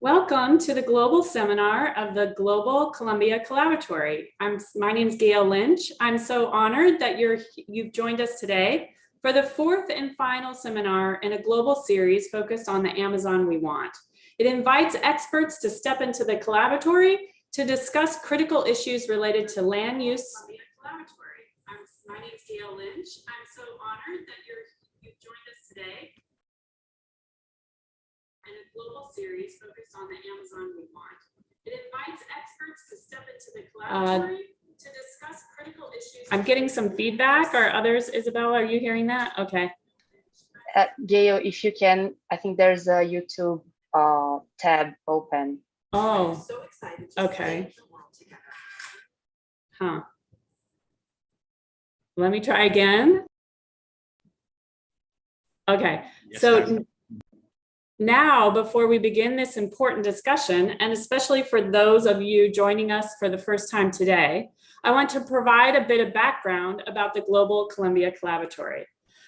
Welcome to the global seminar of the Global Columbia Collaboratory. My name is Gail Lynch. I'm so honored that you've joined us today for the fourth and final seminar in a global series focused on the Amazon we want. It invites experts to step into the collaboratory to discuss critical issues related to land use. My name is Gail Lynch. I'm so honored that you've joined us today in a global series focused on the Amazon we want. It invites experts to step into the collaboratory to discuss critical issues. I'm getting some feedback. Or others, Isabella, are you hearing that? Okay. Gail, if you can, I think there's a YouTube tab open. Oh, I'm so excited to okay. see the world together. Huh. Let me try again. Okay, Yes, so now, before we begin this important discussion, and especially for those of you joining us for the first time today, I want to provide a bit of background about the Global Columbia Collaboratory.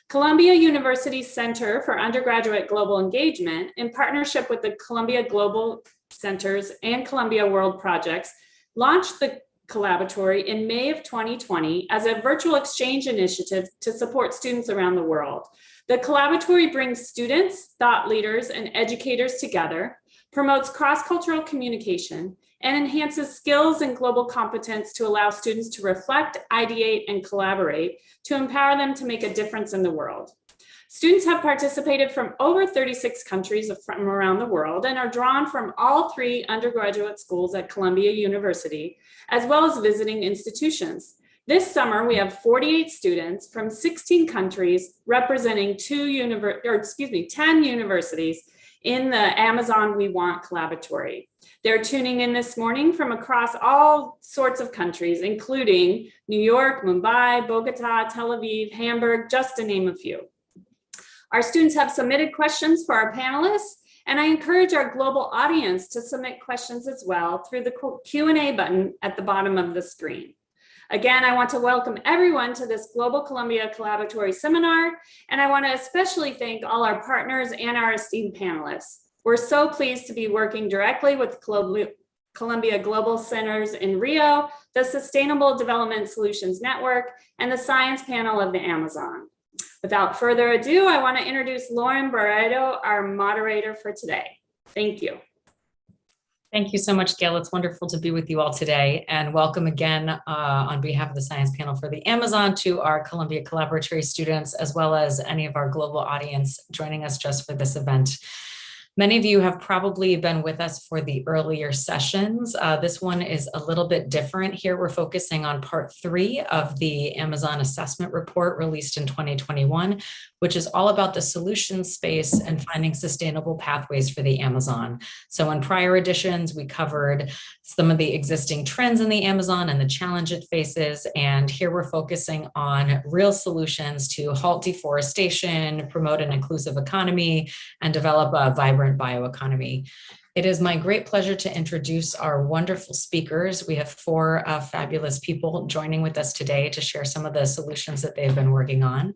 Columbia University Center for Undergraduate Global Engagement, in partnership with the Columbia Global Centers and Columbia World Projects, launched the Collaboratory in May of 2020 as a virtual exchange initiative to support students around the world. The Collaboratory brings students, thought leaders, and educators together, promotes cross-cultural communication, and enhances skills and global competence to allow students to reflect, ideate, and collaborate to empower them to make a difference in the world. Students have participated from over 36 countries from around the world and are drawn from all three undergraduate schools at Columbia University, as well as visiting institutions. This summer, we have 48 students from 16 countries representing 10 universities in the Amazon We Want Collaboratory. They're tuning in this morning from across all sorts of countries, including New York, Mumbai, Bogota, Tel Aviv, Hamburg, just to name a few. Our students have submitted questions for our panelists, and I encourage our global audience to submit questions as well through the Q&A button at the bottom of the screen. Again, I want to welcome everyone to this Global Columbia Collaboratory Seminar, and I want to especially thank all our partners and our esteemed panelists. We're so pleased to be working directly with Columbia Global Centers in Rio, the Sustainable Development Solutions Network, and the Science Panel of the Amazon. Without further ado, I want to introduce Lauren Barreto, our moderator for today. Thank you. Thank you so much, Gail. It's wonderful to be with you all today, and welcome again on behalf of the Science Panel for the Amazon to our Columbia Collaboratory students, as well as any of our global audience joining us just for this event. Many of you have probably been with us for the earlier sessions. This one is a little bit different. Here we're focusing on part 3 of the Amazon Assessment Report released in 2021, which is all about the solution space and finding sustainable pathways for the Amazon. So in prior editions, we covered some of the existing trends in the Amazon and the challenge it faces. And here we're focusing on real solutions to halt deforestation, promote an inclusive economy, and develop a vibrant bioeconomy. It is my great pleasure to introduce our wonderful speakers. We have 4 fabulous people joining with us today to share some of the solutions that they've been working on.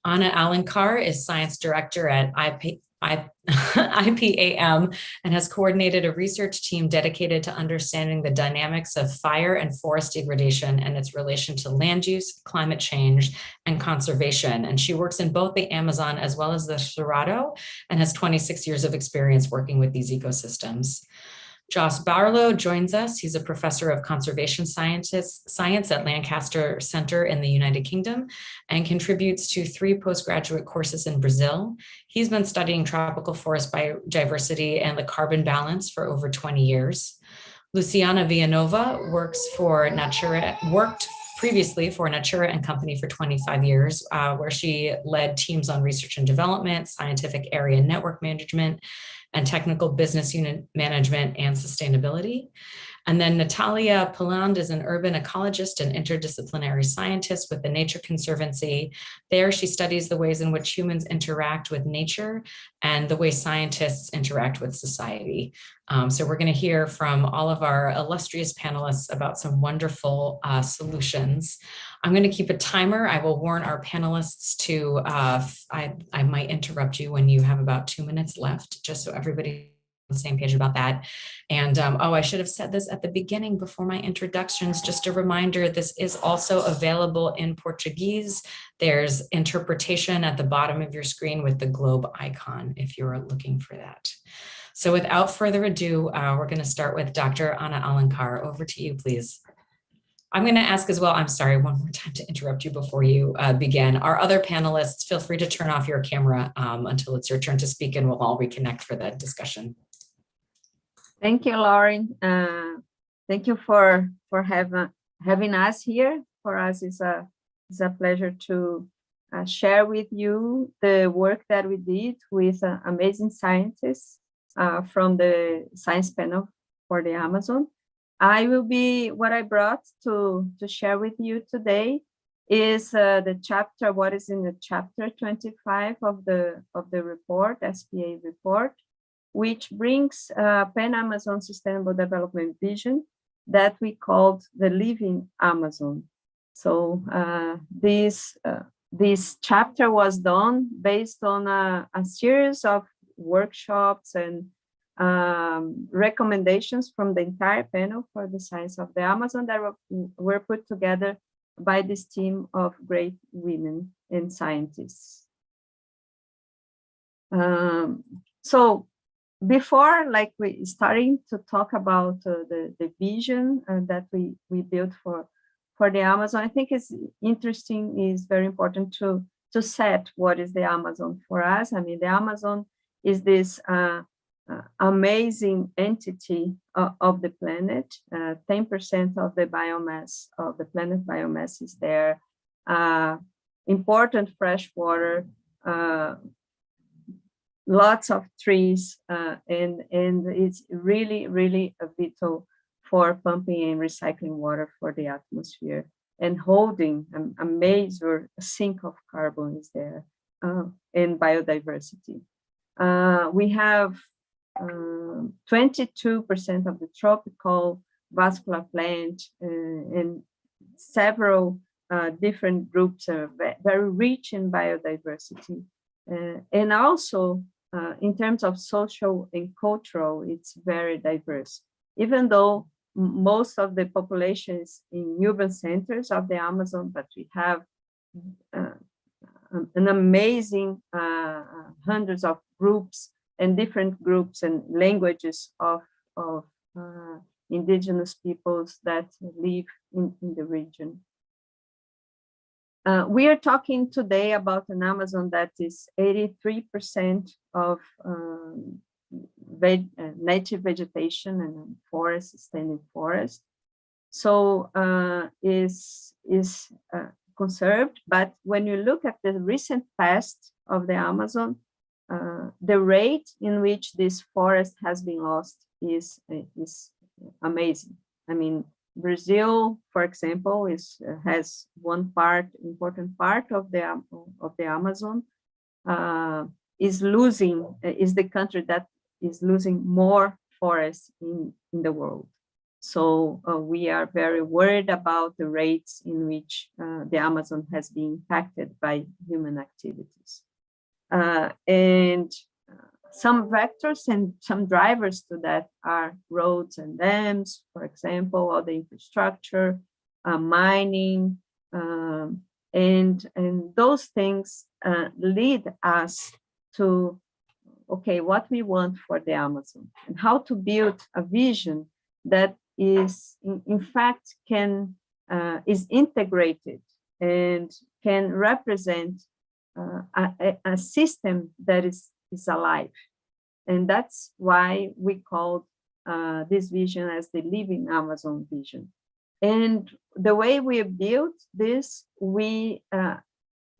Alencar is Science Director at IPAM and has coordinated a research team dedicated to understanding the dynamics of fire and forest degradation and its relation to land use, climate change, and conservation. And she works in both the Amazon as well as the Cerrado and has 26 years of experience working with these ecosystems. Jos Barlow joins us. He's a professor of conservation science at Lancaster Center in the United Kingdom and contributes to 3 postgraduate courses in Brazil. He's been studying tropical forest biodiversity and the carbon balance for over 20 years. Luciana Villanova worked previously for Natura and Company for 25 years, where she led teams on research and development, scientific area network management, and technical business unit management and sustainability. And then Natalia Piland is an urban ecologist and interdisciplinary scientist with the Nature Conservancy. There, she studies the ways in which humans interact with nature and the way scientists interact with society. So we're going to hear from all of our illustrious panelists about some wonderful solutions. I'm going to keep a timer. I will warn our panelists to, I might interrupt you when you have about 2 minutes left, just so everybody the same page about that. And oh, I should have said this at the beginning before my introductions. Just a reminder, this is also available in Portuguese. There's interpretation at the bottom of your screen with the globe icon if you're looking for that. So without further ado, we're going to start with Dr. Ana Alencar. Over to you, please. I'm going to ask as well, I'm sorry, one more time to interrupt you before you begin. Our other panelists, feel free to turn off your camera until it's your turn to speak, and we'll all reconnect for that discussion. Thank you, Lauren. Thank you for having us here. For us, it's a pleasure to share with you the work that we did with amazing scientists from the science panel for the Amazon. What I brought to share with you today is the chapter, what is in the chapter 25 of the report, SPA report, which brings Pan-Amazon Sustainable Development Vision that we called the Living Amazon. So this chapter was done based on a series of workshops and recommendations from the entire panel for the science of the Amazon that were put together by this team of great women and scientists. So before we starting to talk about the vision that we built for the Amazon, I think it's interesting, is very important to set what is the Amazon for us. I mean, the Amazon is this amazing entity of the planet. 10% of the biomass of the planet biomass is there. Important fresh water, lots of trees, and it's really vital for pumping and recycling water for the atmosphere, and holding a major sink of carbon is there, and biodiversity. We have 22% of the tropical vascular plant, and several different groups are very rich in biodiversity. And also, in terms of social and cultural, it's very diverse. Even though most of the population is in urban centers of the Amazon, but we have an amazing hundreds of groups and different groups and languages of indigenous peoples that live in the region. We are talking today about an Amazon that is 83% of native vegetation and forest, standing forest. So is conserved, but when you look at the recent past of the Amazon, the rate in which this forest has been lost is amazing. I mean, Brazil, for example, has important part of the Amazon, is the country that is losing more forests in the world. So we are very worried about the rates in which the Amazon has been impacted by human activities. And some vectors and some drivers to that are roads and dams, for example, or the infrastructure, mining, and those things lead us to, okay, what we want for the Amazon and how to build a vision that is, in fact, is integrated and can represent a system that is alive. And that's why we called this vision as the Living Amazon vision. And the way we built this, we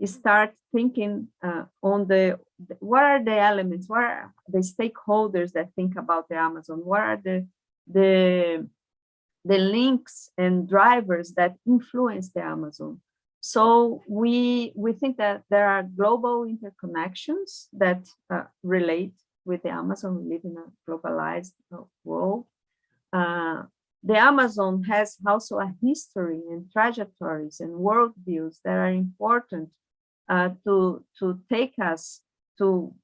start thinking on what are the elements, what are the stakeholders that think about the Amazon, what are the links and drivers that influence the Amazon. So we think that there are global interconnections that relate with the Amazon. We live in a globalized world. The Amazon has also a history and trajectories and worldviews that are important to take us to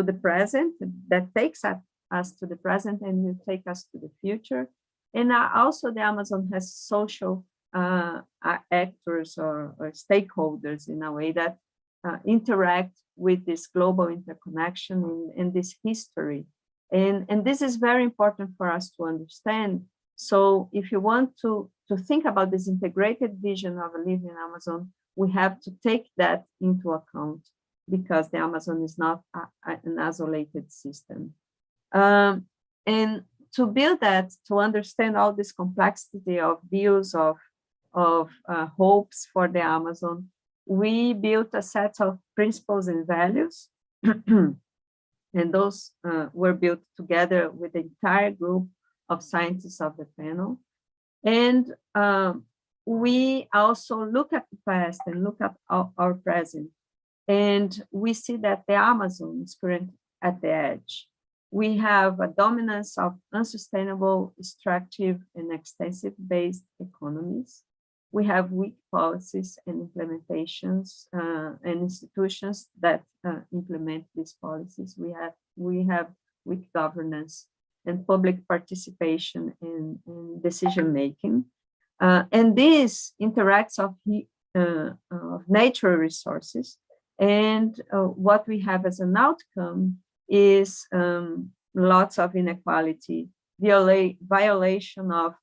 the present, that takes us to the present and will take us to the future. And also the Amazon has social actors or stakeholders in a way that interact with this global interconnection and this history. And this is very important for us to understand. So if you want to think about this integrated vision of a living Amazon, we have to take that into account because the Amazon is not an isolated system. And to build that, to understand all this complexity of views, of hopes for the Amazon, we built a set of principles and values. And those were built together with the entire group of scientists of the panel. And we also look at the past and look at our present. And we see that the Amazon is currently at the edge. We have a dominance of unsustainable, extractive, and extensive-based economies. We have weak policies and implementations and institutions that implement these policies. We have weak governance and public participation in decision-making. And these interacts of natural resources. And what we have as an outcome is lots of inequality, violation of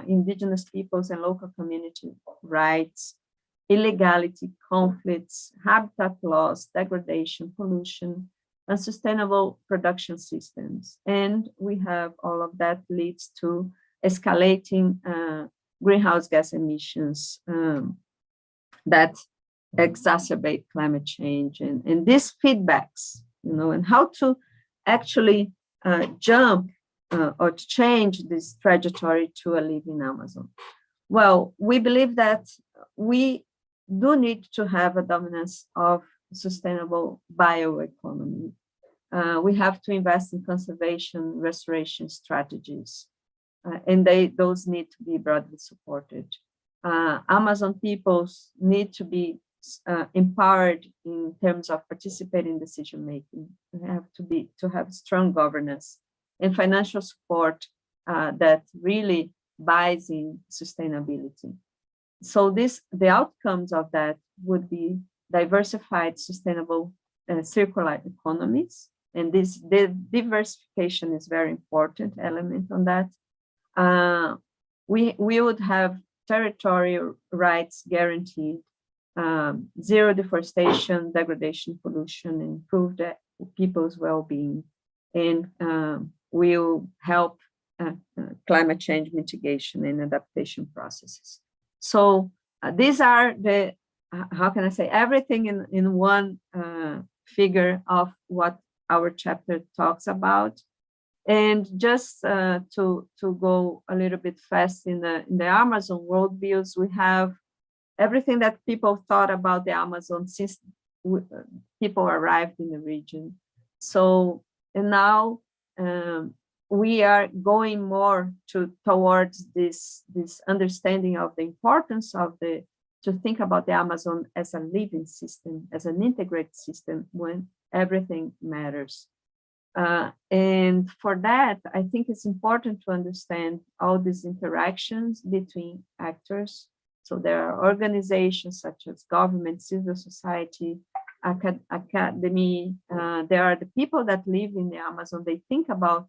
indigenous peoples and local community rights, illegality, conflicts, habitat loss, degradation, pollution, unsustainable production systems. And we have all of that leads to escalating greenhouse gas emissions that exacerbate climate change and these feedbacks, and how to actually jump or to change this trajectory to a living Amazon. Well, we believe that we do need to have a dominance of sustainable bioeconomy. We have to invest in conservation, restoration strategies, and those need to be broadly supported. Amazon peoples need to be empowered in terms of participating in decision making. We have to have strong governance and financial support that really buys in sustainability. So the outcomes of that would be diversified, sustainable, circular economies, and the diversification is very important element on that. We would have territorial rights guaranteed, zero deforestation, degradation, pollution, improve the people's well-being, and will help climate change mitigation and adaptation processes. So these are the, how can I say, everything in one figure of what our chapter talks about. And just to go a little bit fast in the Amazon worldviews, we have everything that people thought about the Amazon since people arrived in the region. So, and now we are going more towards this understanding of the importance of to think about the Amazon as a living system, as an integrated system when everything matters. And for that, I think it's important to understand all these interactions between actors. So there are organizations such as government, civil society, academy. There are the people that live in the Amazon. They think about,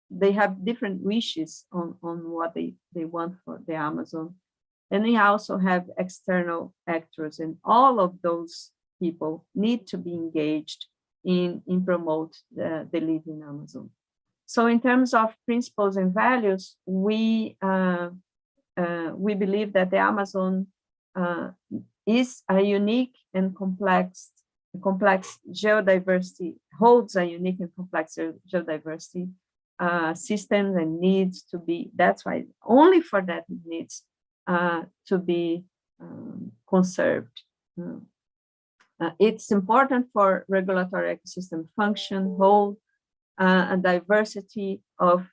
they have different wishes on what they want for the Amazon. And we also have external actors, and all of those people need to be engaged in promote the living Amazon. So in terms of principles and values, we believe that the Amazon is a unique and complex geodiversity, holds a unique and complex geodiversity system and needs to be, that's why only for that it needs to be conserved. It's important for regulatory ecosystem function, hold a diversity of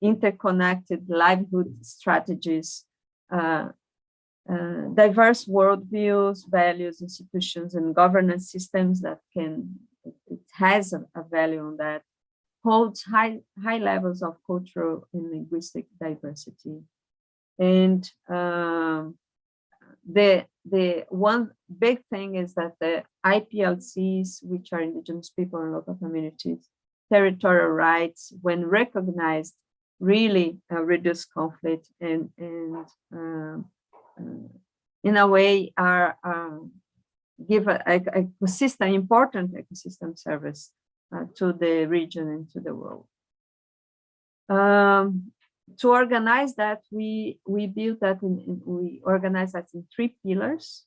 interconnected livelihood strategies, diverse worldviews, values, institutions, and governance systems that it has a value on that. holds high levels of cultural and linguistic diversity. And the one big thing is that the IPLCs, which are indigenous people and local communities, territorial rights, when recognized, really reduce conflict and in a way are give a important ecosystem service to the region and to the world. To organize that, we built that we organized that in 3 pillars.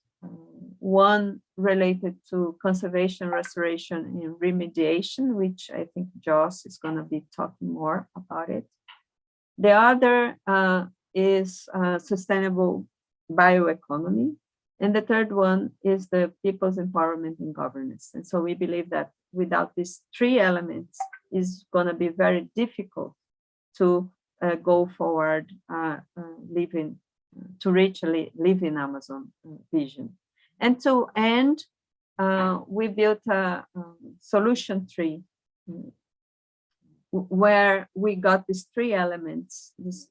One related to conservation, restoration, and remediation, which I think Jos is going to be talking more about it. The other is sustainable bioeconomy. And the third one is the people's empowerment and governance. And so we believe that without these 3 elements, it's going to be very difficult to go forward, to reach a living Amazon vision. And to end, we built a solution tree where we got these 3 elements, these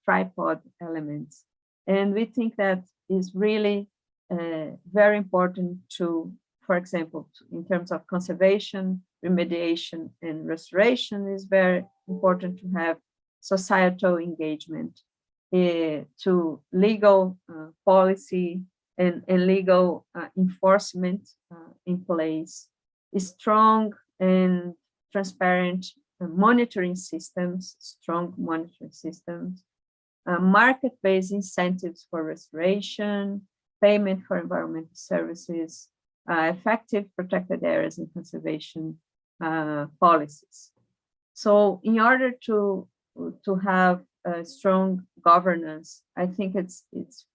tripod elements. And we think that is really very important to, for example, in terms of conservation, remediation, and restoration, is very important to have societal engagement, to legal policy and legal enforcement in place, strong and transparent monitoring systems, strong monitoring systems, market-based incentives for restoration, payment for environmental services, effective protected areas and conservation policies. So in order to have a strong governance, I think it's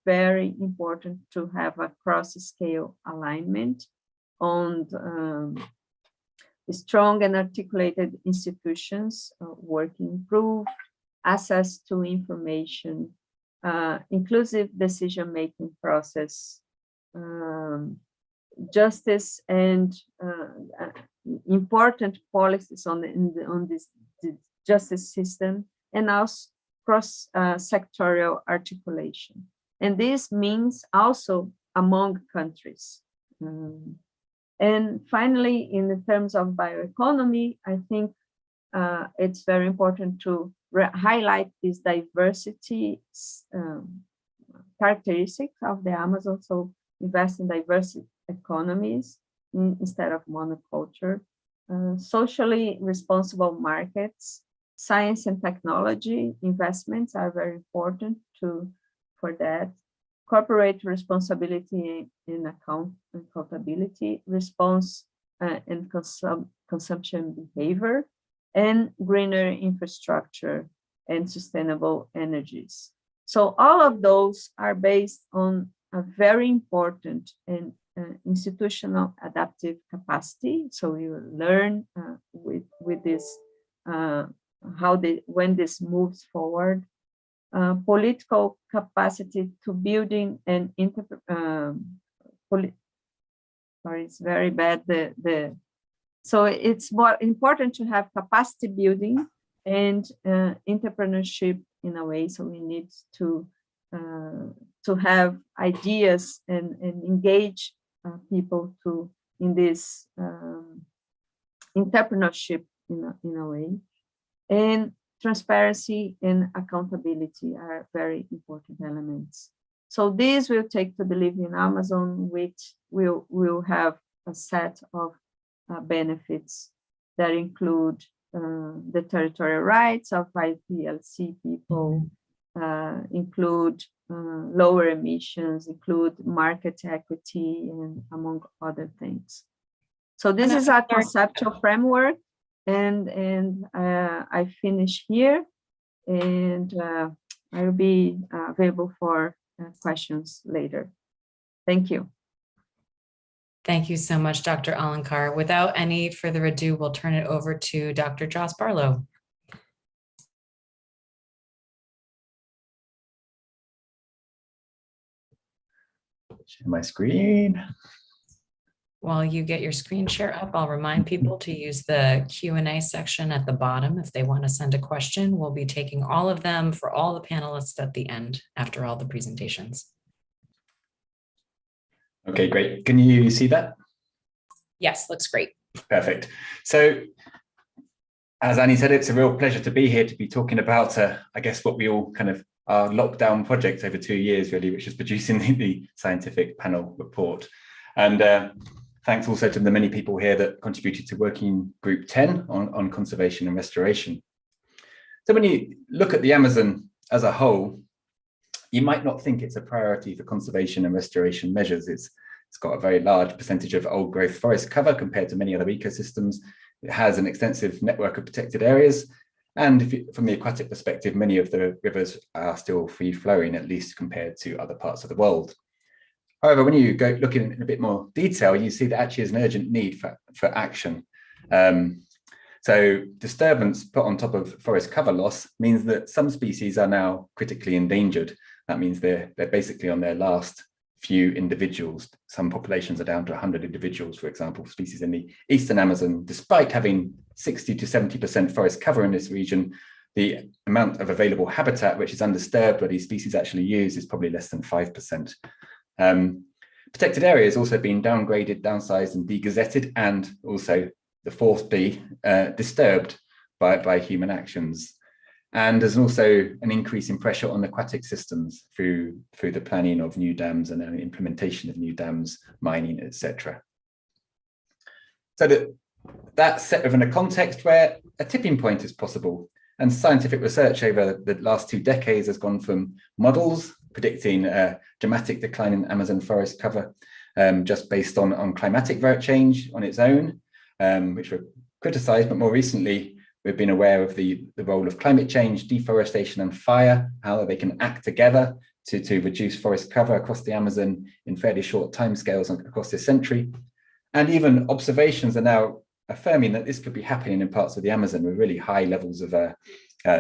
very important to have a cross-scale alignment on strong and articulated institutions, working improve, access to information, inclusive decision-making process, justice and important policies on this justice system, and also cross-sectorial articulation. And this means also among countries. And finally, in the terms of bioeconomy, I think it's very important to highlight this diversity characteristics of the Amazon. So invest in diverse economies instead of monoculture, socially responsible markets, science and technology investments are very important for that. Corporate responsibility and accountability, response and consumption behavior, and greener infrastructure and sustainable energies. So all of those are based on a very important and institutional adaptive capacity. So you learn with this when this moves forward. Political capacity to building and sorry, it's very bad. So it's more important to have capacity building and entrepreneurship in a way. So we need to have ideas and engage people in this entrepreneurship in a way. And transparency and accountability are very important elements. So these will take to the living Amazon, which will have a set of benefits that include the territorial rights of IPLC people, include lower emissions, include market equity, and among other things. So this is a conceptual framework. And I finish here, and I will be available for questions later. Thank you. Thank you so much, Dr. Alencar. Without any further ado, we'll turn it over to Dr. Jos Barlow. Share my screen. while you get your screen share up, I'll remind people to use the Q&A section at the bottom if they want to send a question. We'll be taking all of them for all the panelists at the end after all the presentations. Okay, great. Can you see that? Yes, looks great. Perfect. So, as Annie said, it's a real pleasure to be here to be talking about, I guess, what we all kind of our lockdown project over 2 years, really, which is producing the scientific panel report. And thanks also to the many people here that contributed to working group 10 on conservation and restoration. So when you look at the Amazon as a whole, you might not think it's a priority for conservation and restoration measures. It's got a very large percentage of old growth forest cover compared to many other ecosystems. It has an extensive network of protected areas. And from the aquatic perspective, many of the rivers are still free flowing, at least compared to other parts of the world. However, when you go looking in a bit more detail, you see that actually is an urgent need for action. So disturbance put on top of forest cover loss means that some species are now critically endangered. That means they're basically on their last few individuals. Some populations are down to 100 individuals, for example, species in the Eastern Amazon. Despite having 60 to 70% forest cover in this region, the amount of available habitat which is undisturbed where these species actually use is probably less than 5%. Protected areas also being downgraded, downsized and degazetted, and also the fourth B, disturbed by human actions. And there's also an increase in pressure on aquatic systems through the planning of new dams and the implementation of new dams, mining, etc. So that's set within a context where a tipping point is possible. And scientific research over the last 2 decades has gone from models predicting a dramatic decline in Amazon forest cover, just based on climatic change on its own, which were criticized, but more recently, we've been aware of the role of climate change, deforestation and fire, how they can act together to reduce forest cover across the Amazon in fairly short timescales across this century. And even observations are now affirming that this could be happening in parts of the Amazon with really high levels of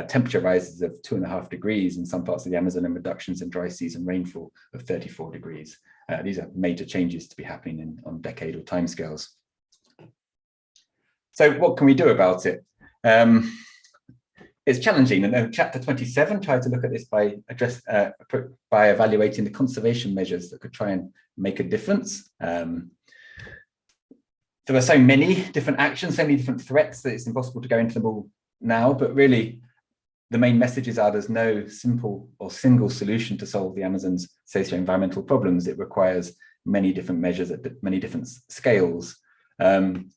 temperature rises of 2.5 degrees in some parts of the Amazon and reductions in dry season rainfall of 34 degrees. These are major changes to be happening on decadal timescales. So what can we do about it? It's challenging, and chapter 27 tried to look at this by evaluating the conservation measures that could try and make a difference. There are so many different actions, so many different threats that it's impossible to go into them all now, but really the main messages are there's no simple or single solution to solve the Amazon's socio-environmental problems. It requires many different measures at many different scales. When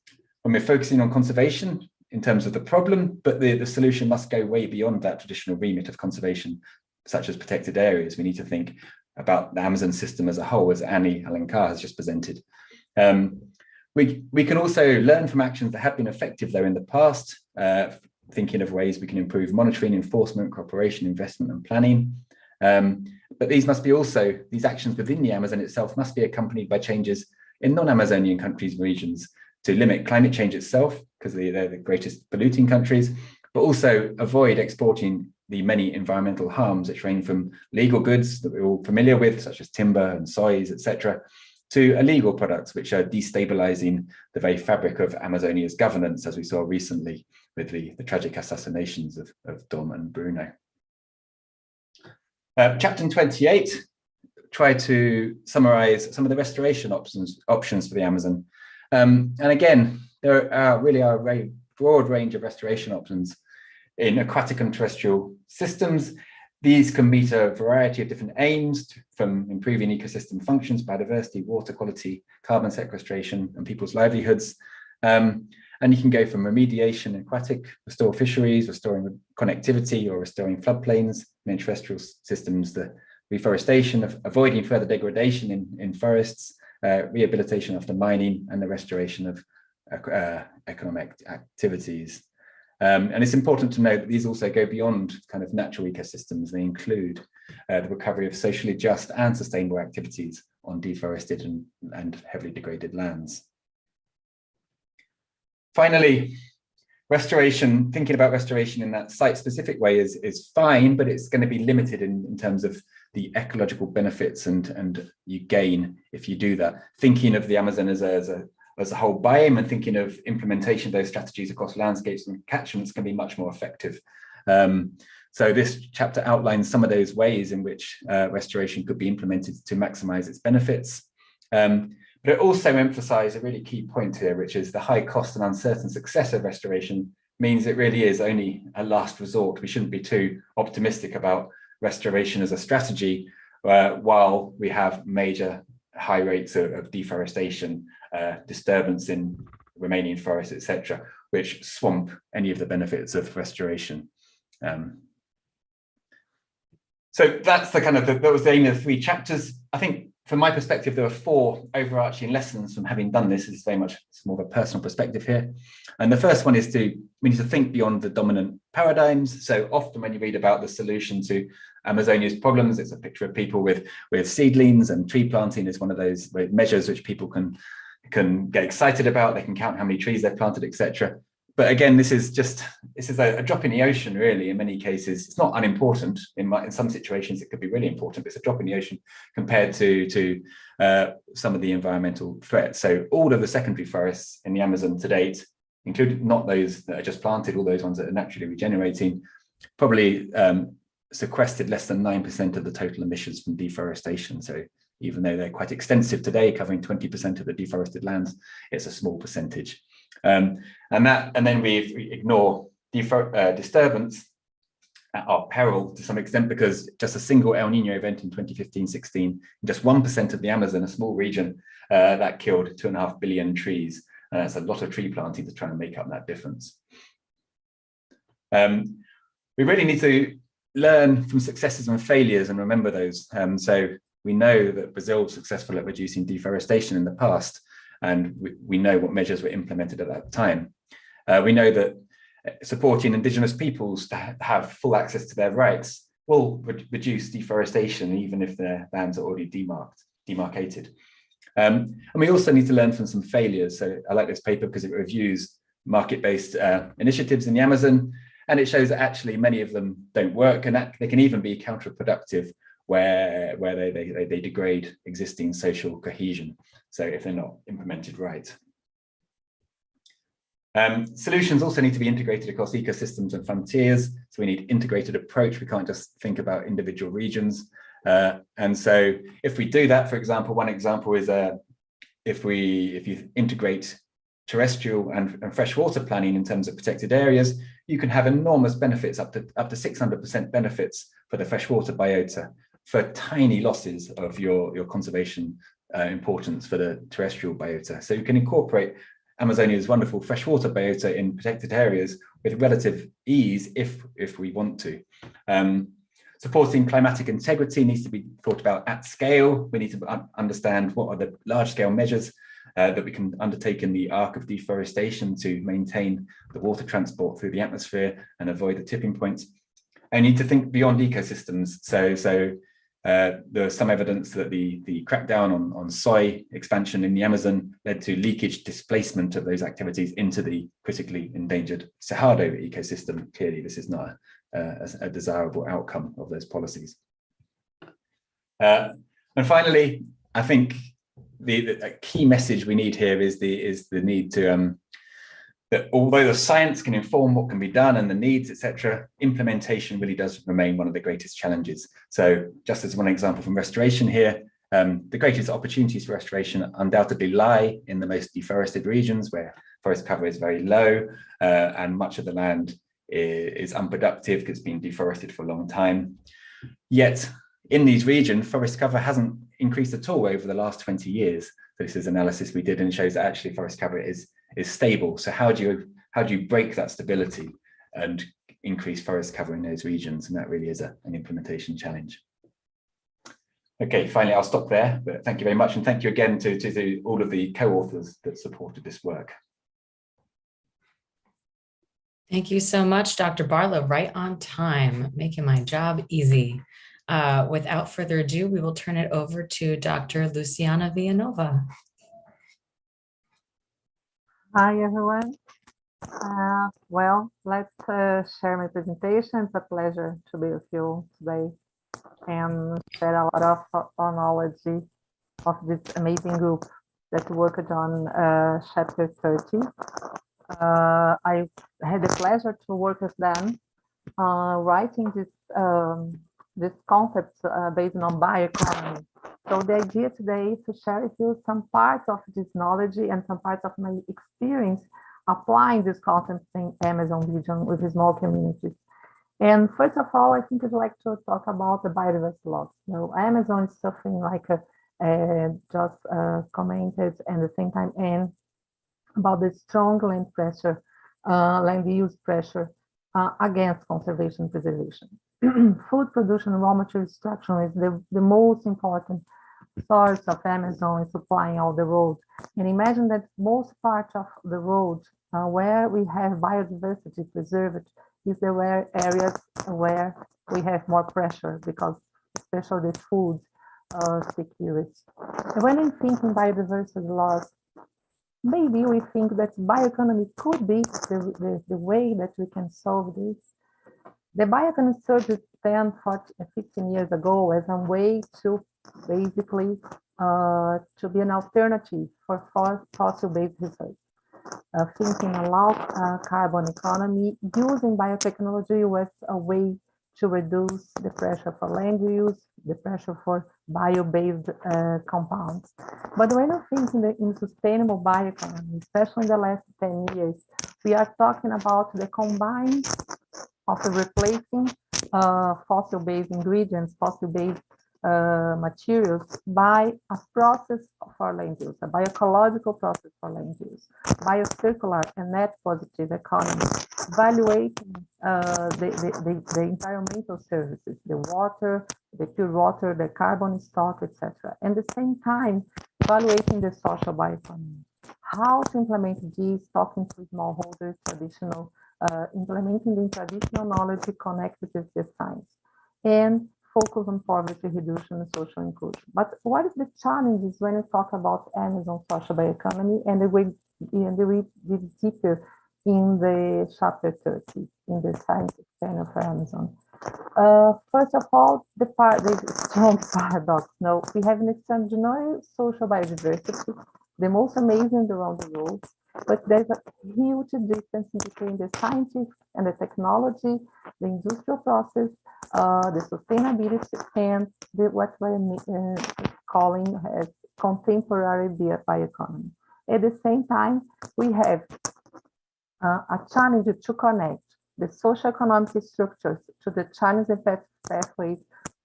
we're focusing on conservation in terms of the problem, but the solution must go way beyond that traditional remit of conservation, such as protected areas. We need to think about the Amazon system as a whole, as Annie Alencar has just presented. We can also learn from actions that have been effective though in the past, thinking of ways we can improve monitoring, enforcement, cooperation, investment and planning. But these actions within the Amazon itself must be accompanied by changes in non-Amazonian countries and regions to limit climate change itself, because they're the greatest polluting countries, but also avoid exporting the many environmental harms which range from legal goods that we're all familiar with, such as timber and soys, etc., to illegal products which are destabilizing the very fabric of Amazonia's governance, as we saw recently with the tragic assassinations of Dom and Bruno. Chapter 28 tried to summarize some of the restoration options for the Amazon. And again, there really are a very broad range of restoration options in aquatic and terrestrial systems. These can meet a variety of different aims, from improving ecosystem functions, biodiversity, water quality, carbon sequestration, and people's livelihoods. And you can go from remediation, aquatic, restore fisheries, restoring connectivity, or restoring floodplains, and in terrestrial systems, the reforestation, of avoiding further degradation in forests, rehabilitation after mining, and the restoration of economic activities. And it's important to note that these also go beyond kind of natural ecosystems. They include the recovery of socially just and sustainable activities on deforested and heavily degraded lands. Finally, restoration, thinking about restoration in that site-specific way is fine, but it's going to be limited in terms of the ecological benefits and you gain if you do that. Thinking of the Amazon as a as a whole biome and thinking of implementation of those strategies across landscapes and catchments can be much more effective. So this chapter outlines some of those ways in which restoration could be implemented to maximize its benefits. But it also emphasized a really key point here, which is the high cost and uncertain success of restoration means it really is only a last resort. We shouldn't be too optimistic about restoration as a strategy while we have major high rates of deforestation, disturbance in Romanian forests, etc., which swamp any of the benefits of restoration. So that's the that was the aim of the 3 chapters. I think from my perspective, there are 4 overarching lessons from having done this. It's very much more of a personal perspective here. And the first one is we need to think beyond the dominant paradigms. So often when you read about the solution to Amazonia's problems, it's a picture of people with seedlings, and tree planting is one of those measures which people can get excited about. They can count how many trees they've planted, etc. But again, this is a drop in the ocean, really. In many cases, it's not unimportant. In some situations, it could be really important, but it's a drop in the ocean compared to some of the environmental threats. So all of the secondary forests in the Amazon to date, including not those that are just planted, all those ones that are naturally regenerating, probably sequestered less than 9% of the total emissions from deforestation. So even though they're quite extensive today, covering 20% of the deforested lands, it's a small percentage. And then we ignore disturbance at our peril to some extent, because just a single El Nino event in 2015-16, just 1% of the Amazon, a small region, that killed 2.5 billion trees. And that's a lot of tree planting to try and make up that difference. We really need to learn from successes and failures and remember those. So we know that Brazil was successful at reducing deforestation in the past, and we know what measures were implemented at that time. We know that supporting indigenous peoples to have full access to their rights will reduce deforestation, even if their lands are already demarcated. And we also need to learn from some failures. So I like this paper because it reviews market-based initiatives in the Amazon, and it shows that actually many of them don't work, and that they can even be counterproductive where they degrade existing social cohesion. So if they're not implemented right. Solutions also need to be integrated across ecosystems and frontiers. So we need integrated approach. We can't just think about individual regions. And so if we do that, for example, one example is if you integrate terrestrial and freshwater planning in terms of protected areas, you can have enormous benefits, up to 600% benefits for the freshwater biota, for tiny losses of your conservation importance for the terrestrial biota. So you can incorporate Amazonia's wonderful freshwater biota in protected areas with relative ease if we want to. Supporting climatic integrity needs to be thought about at scale. We need to understand what are the large-scale measures that we can undertake in the arc of deforestation to maintain the water transport through the atmosphere and avoid the tipping points. And you need to think beyond ecosystems. So there's some evidence that the crackdown on soy expansion in the Amazon led to leakage displacement of those activities into the critically endangered Cerrado ecosystem. Clearly, this is not a desirable outcome of those policies. And finally, I think the key message we need here is the need to that although the science can inform what can be done and the needs, etc., implementation really does remain one of the greatest challenges. So just as one example from restoration here, the greatest opportunities for restoration undoubtedly lie in the most deforested regions where forest cover is very low and much of the land is unproductive because it's been deforested for a long time. Yet in these regions, forest cover hasn't increased at all over the last 20 years. This is analysis we did and shows that actually forest cover is stable. So how do you break that stability and increase forest cover in those regions? And that really is an implementation challenge. Okay, finally, I'll stop there, but thank you very much. And thank you again to all of the co-authors that supported this work. Thank you so much, Dr. Barlow, right on time, making my job easy. Without further ado, we will turn it over to Dr. Luciana Villanova. Hi, everyone. Well, let's share my presentation. It's a pleasure to be with you today and share a lot of knowledge of this amazing group that worked on chapter 30. I had the pleasure to work with them writing this concept based on bioeconomy. So the idea today is to share with you some parts of this knowledge and some parts of my experience applying this concept in Amazon region with small communities. And first of all, I think I'd like to talk about the biodiversity loss. Amazon is suffering like just commented, and at the same time, and about the strong land pressure, land use pressure against conservation and preservation. Food production and raw material extraction is the most important source of Amazon is supplying all the road. And imagine that most part of the road where we have biodiversity preserved is the areas where we have more pressure because especially the food security. And when I'm thinking biodiversity loss, maybe we think that bioeconomy could be the way that we can solve this. The bioeconomy started 10, 40, 15 years ago as a way to basically to be an alternative for fossil-based research. Thinking about carbon economy, using biotechnology was a way to reduce the pressure for land use, the pressure for bio-based compounds. But when I think in sustainable bioeconomy, especially in the last 10 years, we are talking about the combine of replacing fossil-based ingredients, fossil-based materials by a process for land use, a bioecological process for land use, biocircular and net positive economy, evaluating the environmental services, the water, the pure water, the carbon stock, etc. And at the same time, evaluating the social bioeconomy. How to implement these, talking to smallholders, traditional, implementing the traditional knowledge connected with the science, and focus on poverty reduction and social inclusion. But what is the challenges when we talk about Amazon social bioeconomy and we dig deeper in the chapter 30 in the science panel for Amazon? First of all, the strong paradox. No, we have an extraordinary social biodiversity, the most amazing around the world, but there's a huge difference between the scientific and the technology, the industrial process, the sustainability, and what we're calling as contemporary bioeconomy. At the same time, we have a challenge to connect the socio-economic structures to the challenge effect pathways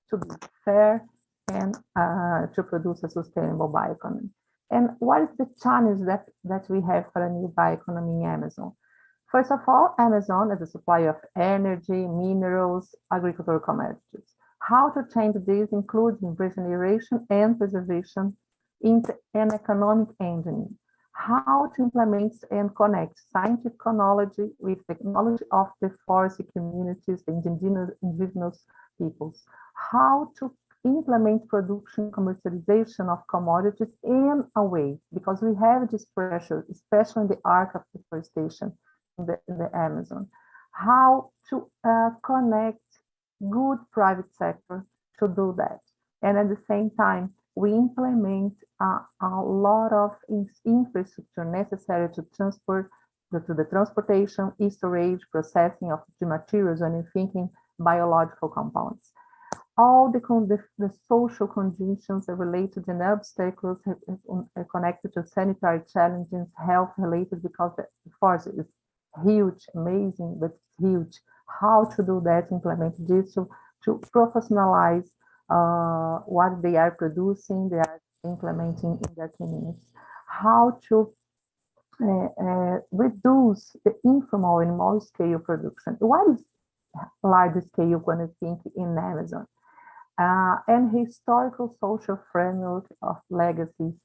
to be fair and to produce a sustainable bioeconomy. And what is the challenge that we have for a new bioeconomy in Amazon? First of all, Amazon is a supplier of energy, minerals, agricultural commodities. How to change these, including regeneration and preservation, into an economic engine. How to implement and connect scientific knowledge with technology of the forest communities, the indigenous peoples. How to implement production, commercialization of commodities in a way, because we have this pressure, especially in the arc of deforestation in the Amazon. How to connect good private sector to do that. And at the same time, we implement a lot of infrastructure necessary to transport, to the transportation, storage, processing of the materials, when you're thinking biological compounds. All the social conditions are related and obstacles are connected to sanitary challenges, health related, because the forest is huge, amazing, but huge. How to do that, implement this to professionalize what they are producing, they are implementing in their communities. How to reduce the informal and small scale production. What is large scale when you think in Amazon? And historical social framework of legacies,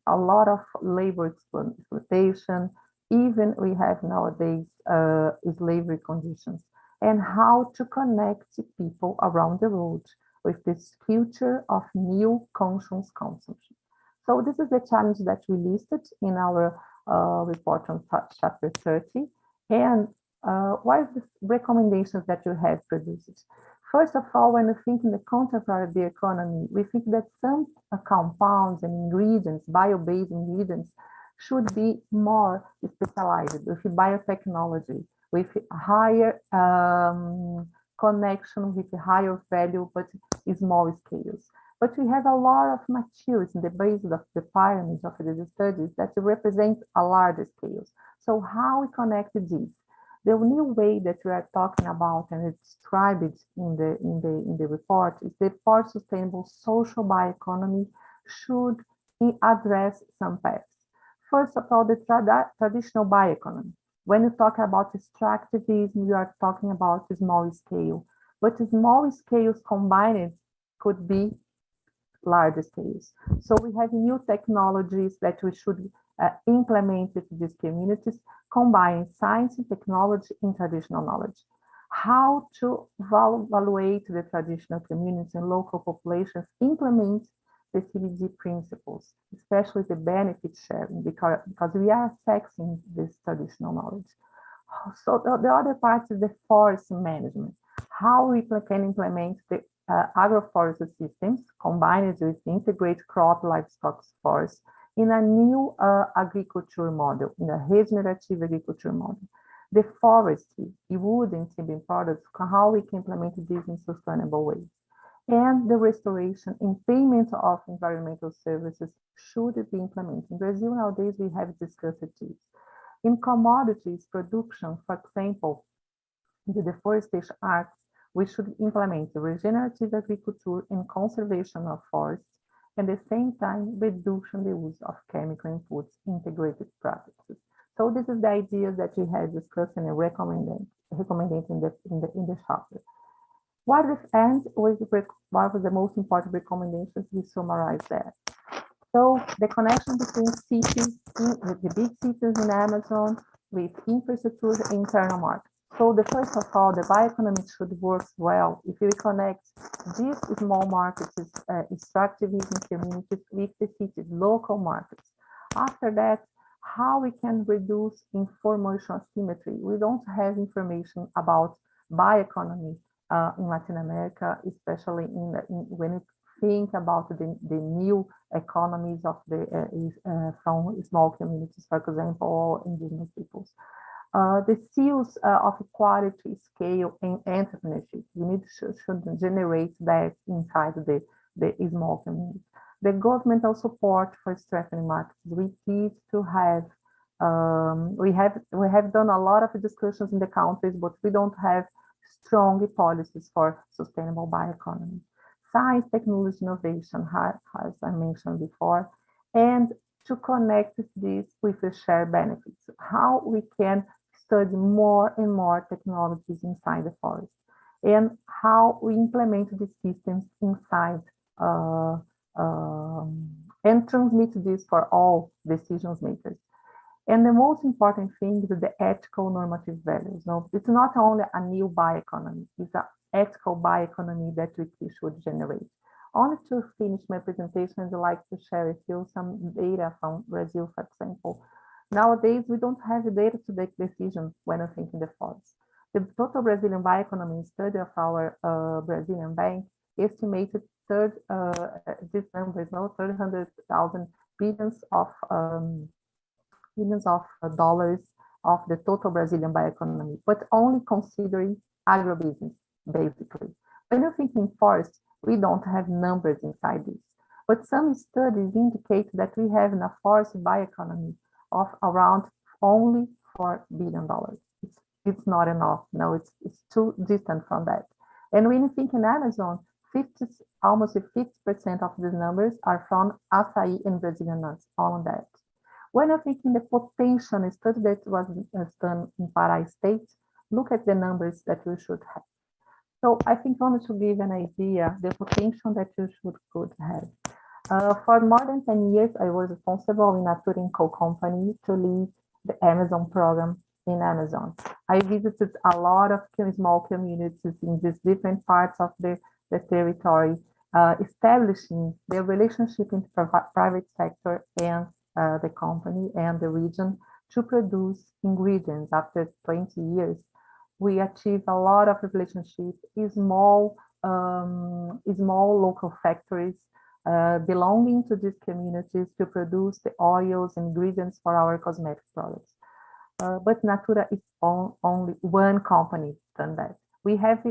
a lot of labor exploitation, even we have nowadays slavery conditions, and how to connect people around the world with this future of new conscious consumption. So this is the challenge that we listed in our report on chapter 30. And what are the recommendations that you have produced? First of all, when we think in the contemporary bioeconomy, we think that some compounds and ingredients, bio-based ingredients, should be more specialized with biotechnology, with higher connection, with higher value, but small scales. But we have a lot of materials in the base of the pyramid of these studies that represent a larger scales. So how we connect these? The new way that we are talking about and it's described in the report is the for sustainable social bioeconomy should address some paths. First of all, the traditional bioeconomy. When you talk about extractivism, you are talking about small scale, but small scales combined could be large scales. So we have new technologies that we should implement with these communities, combining science and technology in traditional knowledge. How to evaluate the traditional communities and local populations implement the CBD principles, especially the benefit sharing, because we are accessing this traditional knowledge. So the other part is the forest management. How we can implement the agroforestry systems combined with integrated crop livestock forests in a new agriculture model, in a regenerative agriculture model. The forestry, wood and timber products, how we can implement this in sustainable ways. And the restoration and payment of environmental services should be implemented. In Brazil nowadays, we have discussed this. In commodities production, for example, in the deforestation acts, we should implement regenerative agriculture and conservation of forests, and at the same time, reduction the use of chemical inputs, integrated practices. So this is the idea that we have discussed and recommended in the chapter. What was one of the most important recommendations? We summarize that. So the connection between cities, the big cities in Amazon, with infrastructure and internal markets. So the first of all, the bioeconomy should work well if we connect these small markets, extractivism communities with the city's local markets. After that, how we can reduce information asymmetry. We don't have information about bioeconomy in Latin America, especially when you think about the new economies of from small communities, for example, or indigenous peoples. The seals of equality, scale, and entrepreneurship. We should generate that inside the small communities. The governmental support for strengthening markets. We need to have. We have done a lot of discussions in the countries, but we don't have strong policies for sustainable bioeconomy. Science, technology, innovation, as I mentioned before, and to connect this with the shared benefits. How we can study more and more technologies inside the forest, and how we implement these systems inside and transmit this for all decision makers. And the most important thing is the ethical normative values. No, it's not only a new bioeconomy, it's an ethical bioeconomy that we should generate. Only to finish my presentation, I'd like to share with you some data from Brazil, for example. Nowadays, we don't have the data to make decisions when we think in the forest. The total Brazilian bioeconomy study of our Brazilian bank estimated this number is now 300,000 billions of dollars of the total Brazilian bioeconomy, but only considering agribusiness, basically. When you think in forest, we don't have numbers inside this, but some studies indicate that we have in a forest bioeconomy of around only $4 billion. It's not enough. No, it's too distant from that. And when you think in Amazon, almost 50% of these numbers are from acai and Brazilian nuts, on that. When I think in the potential, a study that was done in Pará State, look at the numbers that you should have. So I think only to give an idea, the potential that you could have. For more than 10 years, I was responsible in a Natura & Co company to lead the Amazon program in Amazon. I visited a lot of small communities in these different parts of the territory, establishing the relationship in the private sector and the company and the region to produce ingredients after 20 years. we achieve a lot of relationship, small local factories belonging to these communities to produce the oils and ingredients for our cosmetic products. But Natura is only one company done that. We have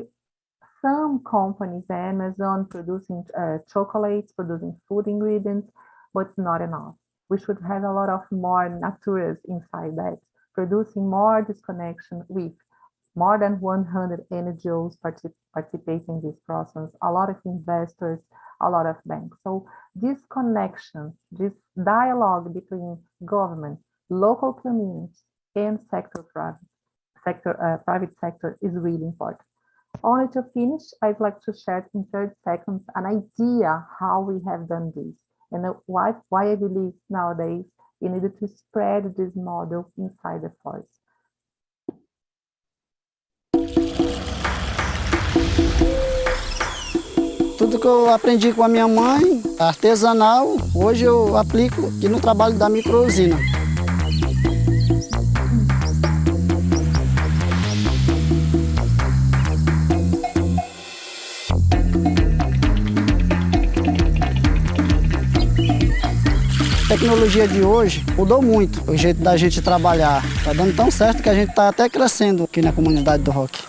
some companies, Amazon, producing chocolates, producing food ingredients, but it's not enough. We should have a lot of more Naturas inside that, producing more disconnection with more than 100 NGOs participating in this process, a lot of investors, a lot of banks. So this connection, this dialogue between government, local communities, and private sector is really important. Only to finish, I'd like to share in 30 seconds an idea how we have done this and why I believe nowadays we needed to spread this model inside the forest. Tudo que eu aprendi com a minha mãe, artesanal, hoje eu aplico aqui no trabalho da microusina. A tecnologia de hoje mudou muito o jeito da gente trabalhar. Tá dando tão certo que a gente tá até crescendo aqui na comunidade do rock.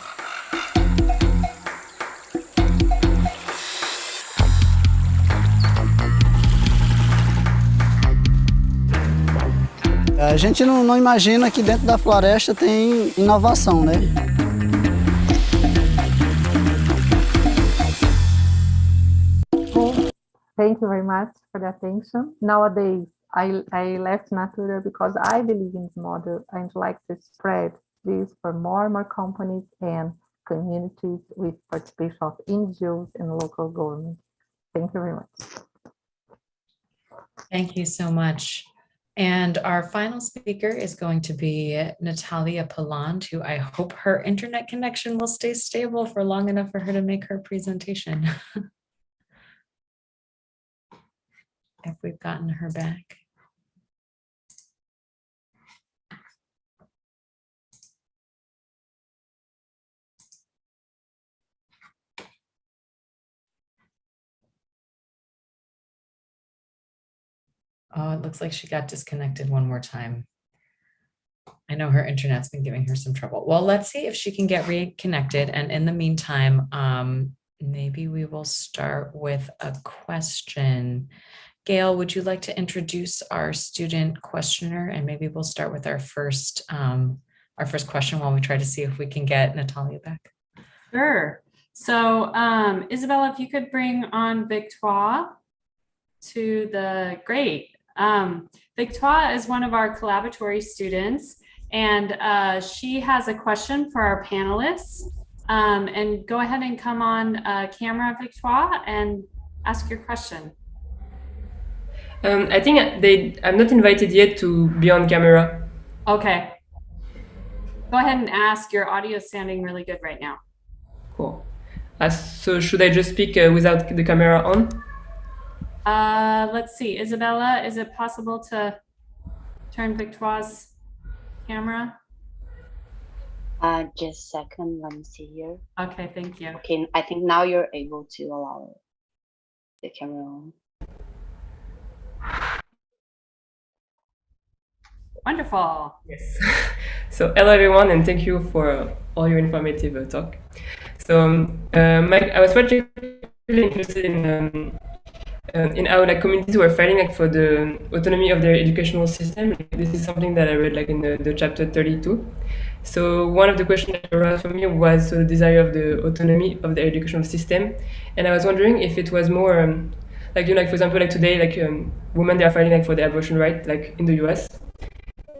A gente não imagina que dentro da floresta tem inovação, né? Thank you very much for the attention. Nowadays, I left Natura because I believe in this model and like to spread this for more and more companies and communities with participation of NGOs and local government. Thank you very much. Thank you so much. And our final speaker is going to be Natalia Piland, who I hope her internet connection will stay stable for long enough for her to make her presentation. If we've gotten her back. Oh, it looks like she got disconnected one more time. I know her internet's been giving her some trouble. Well, let's see if she can get reconnected. And in the meantime, maybe we will start with a question. Gail, would you like to introduce our student questioner? And maybe we'll start with our first question while we try to see if we can get Natalia back. Sure. So Isabella, if you could bring on Victoire to the, great. Victoire is one of our collaboratory students, and she has a question for our panelists. And go ahead and come on camera, Victoire, and ask your question. I think I'm not invited yet to be on camera. Okay. Go ahead and ask. Your audio is sounding really good right now. Cool. So should I just speak without the camera on? Let's see, Isabella, is it possible to turn Victoire's camera? Just a second, let me see here. Okay, thank you. Okay, I think now you're able to allow the camera on. Wonderful. Yes. So hello everyone, and thank you for all your informative talk. So I was particularly interested in how like communities were fighting like for the autonomy of their educational system. This is something that I read like in the chapter 32. So one of the questions that arose for me was the desire of the autonomy of the educational system, and I was wondering if it was more like, you know, like for example, like today, like women, they are fighting like for the abortion right, like in the US.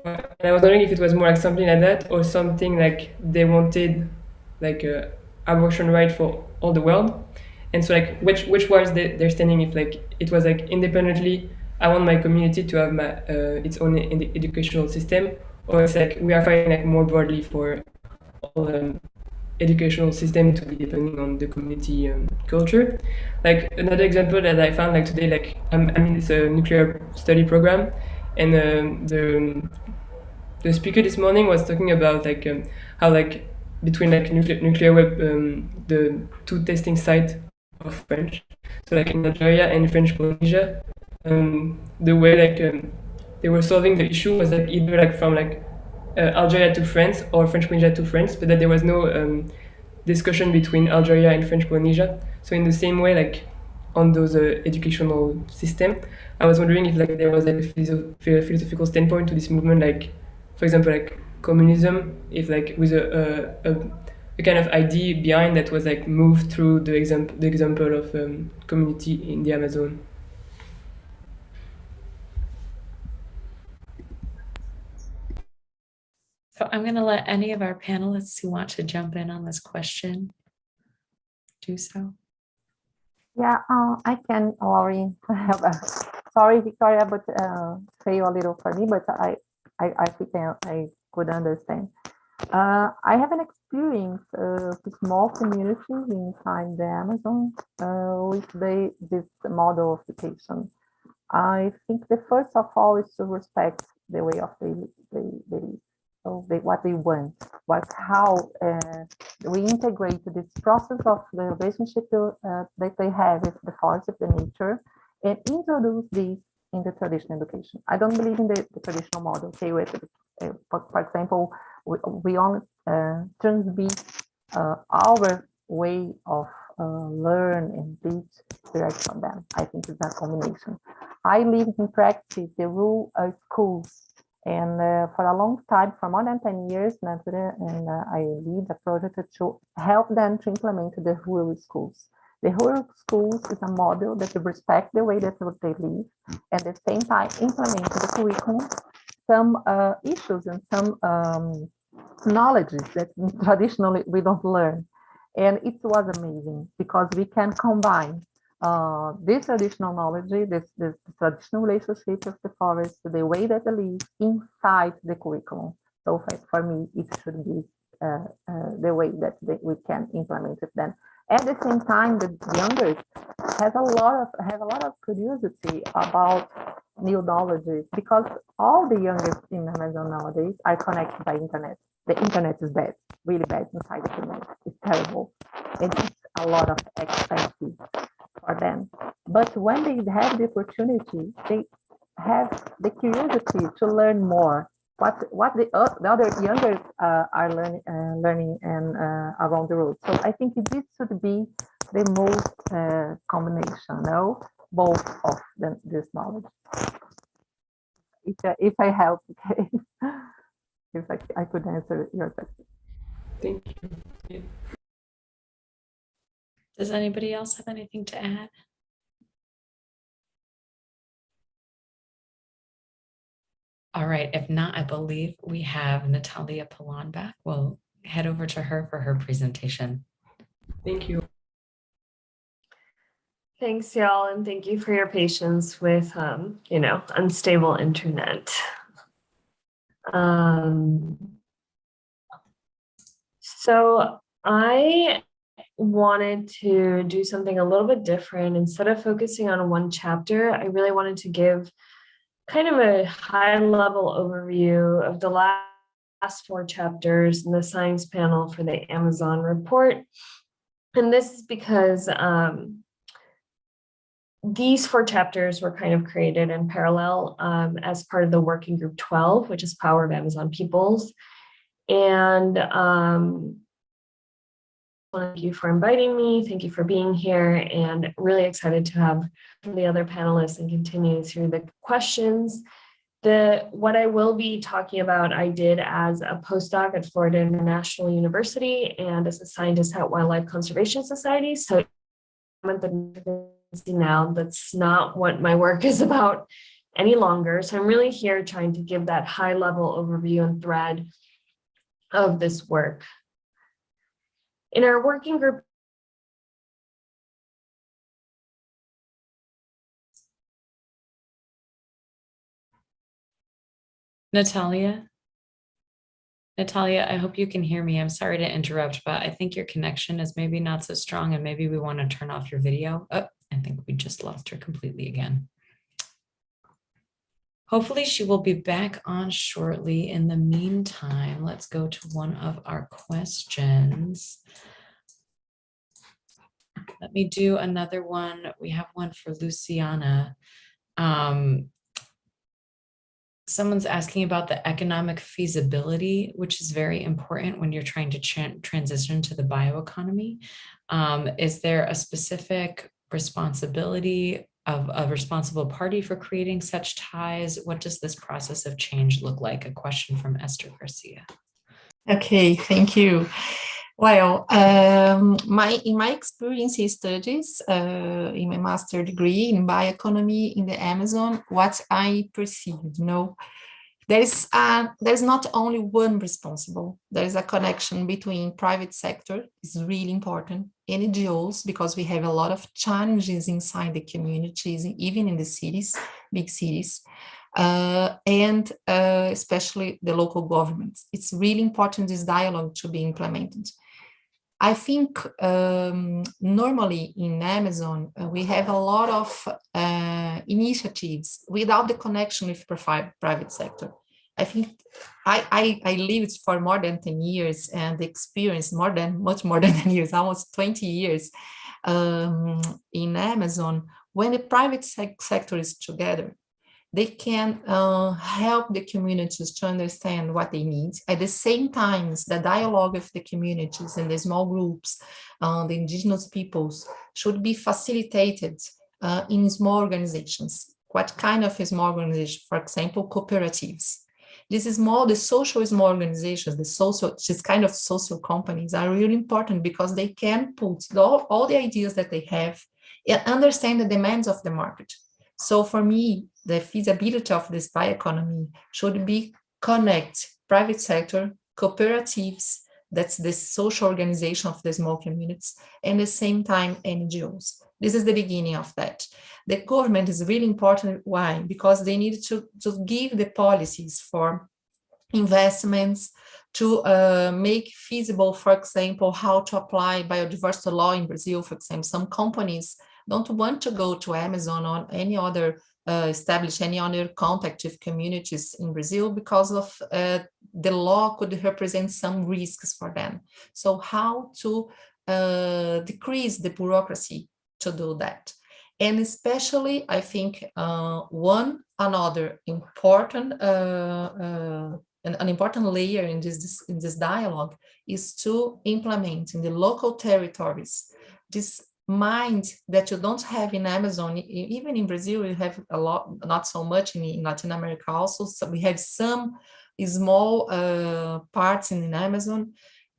And I was wondering if it was more like something like that, or something like they wanted like abortion right for all the world. And so like which was their standing, if like it was like independently, I want my community to have its own educational system, or it's like we are fighting like more broadly for all educational system to be depending on the community culture. Like another example that I found like today, like I'm in this nuclear study program, and the speaker this morning was talking about like how like between like nuclear web, the two testing sites of French. So like in Algeria and French Polynesia, the way like they were solving the issue was like either like from like Algeria to France or French Polynesia to France, but that there was no discussion between Algeria and French Polynesia. So in the same way, like on those educational system, I was wondering if like there was like a philosophical standpoint to this movement, like for example like communism, if like with a kind of idea behind that was like moved through the example of community in the Amazon. So I'm going to let any of our panelists who want to jump in on this question do so. Yeah, I can, Laurie. Sorry, Victoria, but fail a little for me, but I think I could understand. I have an experience of small communities inside the Amazon with this model of education. I think the first of all is to respect the way of what they want, how we integrate this process of the relationship that they have with the forest, with the nature, and introduce this in the traditional education. I don't believe in the traditional model. Okay, for example, we only transmit our way of learn and teach direct from them. I think it's a combination. I live in practice the rural schools. And for a long time, for more than 10 years, Natalia and I lead a project to help them to implement the rural schools. The rural schools is a model that respect the way that they live, and at the same time implement the curriculum, some issues and some knowledges that traditionally we don't learn. And it was amazing because we can combine this traditional knowledge, this traditional relationship with the forest, the way that they live inside the curriculum. So for me, it should be the way that we can implement it then. At the same time, the youngers have a lot of curiosity about new knowledges because all the youngest in Amazon nowadays are connected by internet. The internet is bad, really bad inside the internet. It's terrible. It's a lot of expensive for them. But when they have the opportunity, they have the curiosity to learn more. What the other youngers are learning and around the world. So I think this should be the most combination, no, both of this knowledge. If I help, okay, if I could answer your question. Thank you. Yeah. Does anybody else have anything to add? All right, if not, I believe we have Natalia Piland back. We'll head over to her for her presentation. Thank you. Thanks, y'all, and thank you for your patience with, unstable internet. So I wanted to do something a little bit different. Instead of focusing on one chapter, I really wanted to give kind of a high-level overview of the last 4 chapters in the science panel for the Amazon report. And this is because these 4 chapters were kind of created in parallel as part of the working group 12, which is Power of Amazon Peoples. And thank you for inviting me. Thank you for being here, and really excited to have the other panelists and continue through the questions. What I will be talking about, I did as a postdoc at Florida International University and as a scientist at Wildlife Conservation Society. So now that's not what my work is about any longer. So I'm really here trying to give that high level overview and thread of this work. In our working group, Natalia, I hope you can hear me. I'm sorry to interrupt, but I think your connection is maybe not so strong, and maybe we want to turn off your video. Oh, I think we just lost her completely again. Hopefully she will be back on shortly. In the meantime, let's go to one of our questions. Let me do another one. We have one for Luciana. Someone's asking about the economic feasibility, which is very important when you're trying to transition to the bioeconomy. Is there a specific responsibility of a responsible party for creating such ties? What does this process of change look like? A question from Esther Garcia. Okay, thank you. Well, in my experience in studies, in my master degree in bioeconomy in the Amazon, what I perceived, there's not only one responsible. There is a connection between private sector, is really important, NGOs, because we have a lot of challenges inside the communities, even in the cities, big cities, and especially the local governments. It's really important this dialogue to be implemented. I think normally in Amazon, we have a lot of initiatives without the connection with private sector. I think I lived for more than 10 years and experienced much more than 10 years, almost 20 years in Amazon. When the private sector is together, they can help the communities to understand what they need. At the same time, the dialogue with the communities and the small groups, the indigenous peoples, should be facilitated in small organizations. What kind of a small organization? For example, cooperatives. This is more the social small organizations, this kind of social companies are really important because they can put all the ideas that they have and understand the demands of the market. So for me, the feasibility of this bioeconomy should be connect private sector, cooperatives, that's the social organization of the small communities, and at the same time, NGOs. This is the beginning of that. The government is really important. Why? Because they need to give the policies for investments, to make feasible, for example, how to apply biodiversity law in Brazil. For example, some companies don't want to go to Amazon or any other establish any other contact with communities in Brazil because of the law could represent some risks for them. So how to decrease the bureaucracy to do that? And especially, I think another important an important layer in this dialogue is to implement in the local territories this mind that you don't have in Amazon. Even in Brazil, you have a lot, not so much in Latin America also. So we have some small parts in Amazon,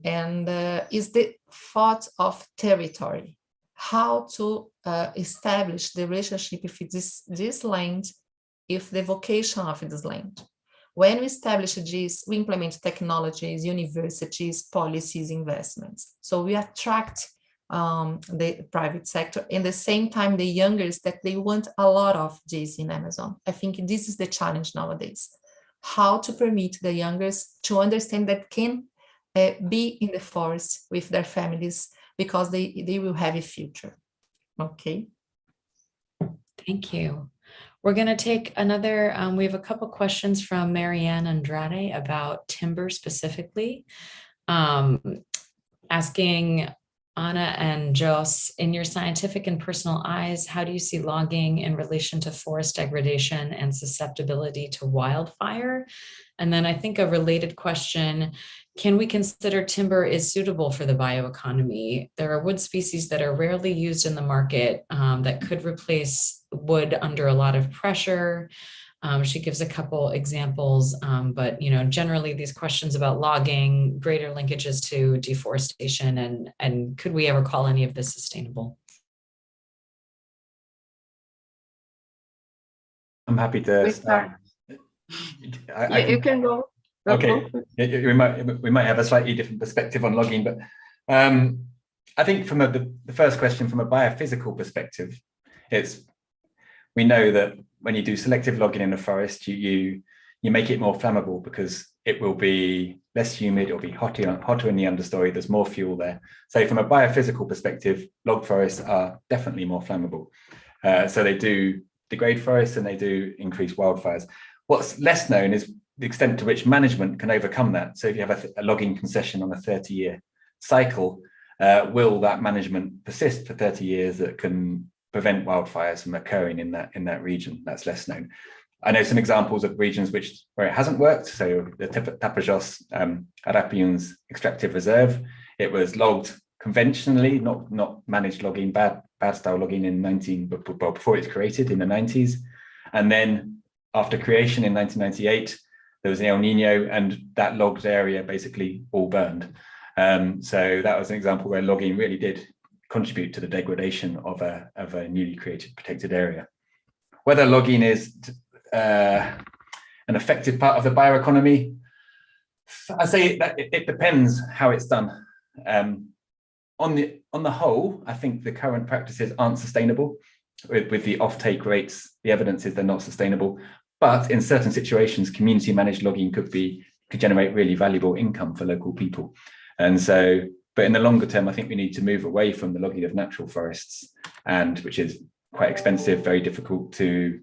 and is the thought of territory, how to establish the relationship with this land, if the vocation of this land. When we establish this, we implement technologies, universities, policies, investments. So we attract the private sector, and at the same time, the youngers that they want a lot of this in Amazon. I think this is the challenge nowadays, how to permit the youngers to understand that can be in the forest with their families because they will have a future. Okay. Thank you. We're going to take another, we have a couple questions from Marianne Andrade about timber specifically, asking Ana and Jos, in your scientific and personal eyes, how do you see logging in relation to forest degradation and susceptibility to wildfire? And then I think a related question, can we consider timber is suitable for the bioeconomy? There are wood species that are rarely used in the market that could replace wood under a lot of pressure. She gives a couple examples, but generally these questions about logging, greater linkages to deforestation, and could we ever call any of this sustainable? I'm happy to start. You can go. Okay, we might have a slightly different perspective on logging, but I think from the first question, from a biophysical perspective, we know that when you do selective logging in a forest, you make it more flammable because it will be less humid, it'll be hotter in the understory, there's more fuel there. So from a biophysical perspective, log forests are definitely more flammable. So they do degrade forests and they do increase wildfires. What's less known is the extent to which management can overcome that. So if you have a logging concession on a 30-year cycle, will that management persist for 30 years that can prevent wildfires from occurring in that region? That's less known. I know some examples of regions where it hasn't worked. So the Tapajos Arapiuns extractive reserve, it was logged conventionally, not managed logging, bad style logging before it's created in the 90s. And then after creation in 1998, there was an El Nino, and that logged area basically all burned. So that was an example where logging really did contribute to the degradation of a newly created protected area. Whether logging is an effective part of the bioeconomy, I say that it depends how it's done. On the whole, I think the current practices aren't sustainable. With the offtake rates, the evidence is they're not sustainable. But in certain situations, community managed logging could generate really valuable income for local people. And so, but in the longer term, I think we need to move away from the logging of natural forests, which is quite expensive, very difficult to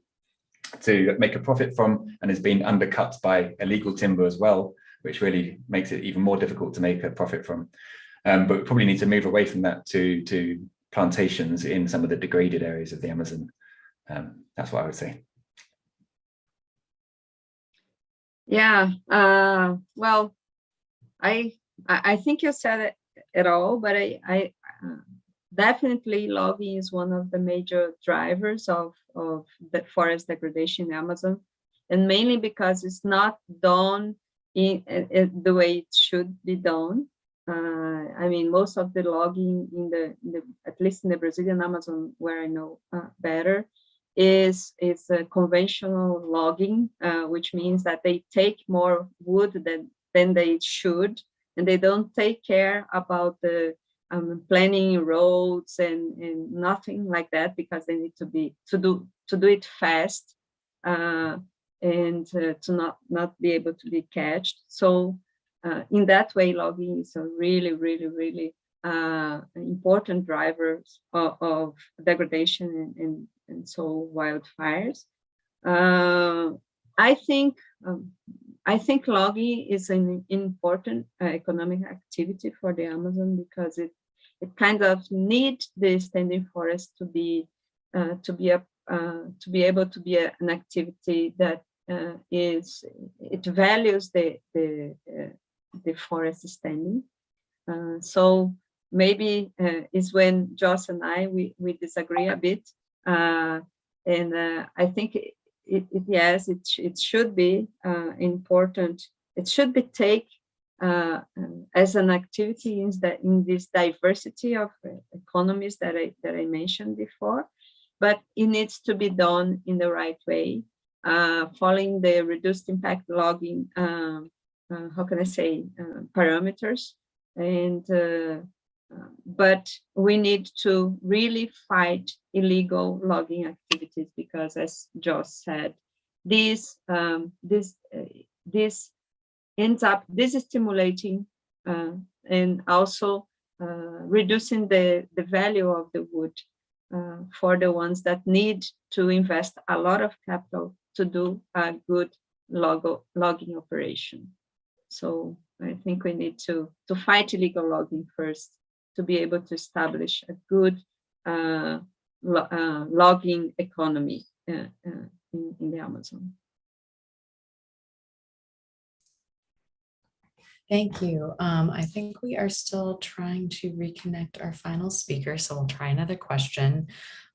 make a profit from, and is being undercut by illegal timber as well, which really makes it even more difficult to make a profit from. But we probably need to move away from that to plantations in some of the degraded areas of the Amazon. That's what I would say. Yeah, well, I think you said it all, but I definitely logging is one of the major drivers of the forest degradation in the Amazon, and mainly because it's not done in the way it should be done. I mean, most of the logging in the at least in the Brazilian Amazon, where I know better, is a conventional logging, which means that they take more wood than they should, and they don't take care about the planning roads and nothing like that, because they need to do it fast and to not be able to be catched. So in that way, logging is a really, really, really important driver of degradation and so wildfires. I think logging is an important economic activity for the Amazon, because it kind of needs the standing forest to be able to be an activity that values the forest standing. So maybe is when Jos and I we disagree a bit, and I think it should be important. It should be taken as an activity in this diversity of economies that I mentioned before, but it needs to be done in the right way, following the reduced impact logging, how can I say, parameters. And but we need to really fight illegal logging activities, because, as Jos said, this ends up destimulating and also reducing the value of the wood for the ones that need to invest a lot of capital to do a good logging operation. So I think we need to fight illegal logging first, to be able to establish a good logging economy in the Amazon. Thank you. I think we are still trying to reconnect our final speaker, so we'll try another question.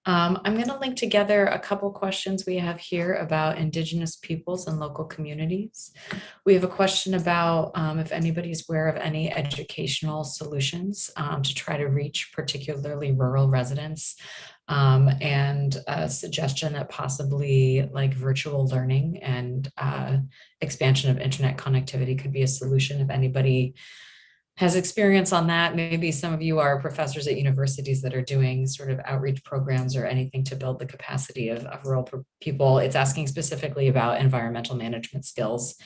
I'm going to link together a couple questions we have here about Indigenous peoples and local communities. We have a question about if anybody's aware of any educational solutions to try to reach particularly rural residents, and a suggestion that possibly like virtual learning and expansion of internet connectivity could be a solution. If anybody has experience on that, maybe some of you are professors at universities that are doing sort of outreach programs or anything to build the capacity of rural people. It's asking specifically about environmental management skills.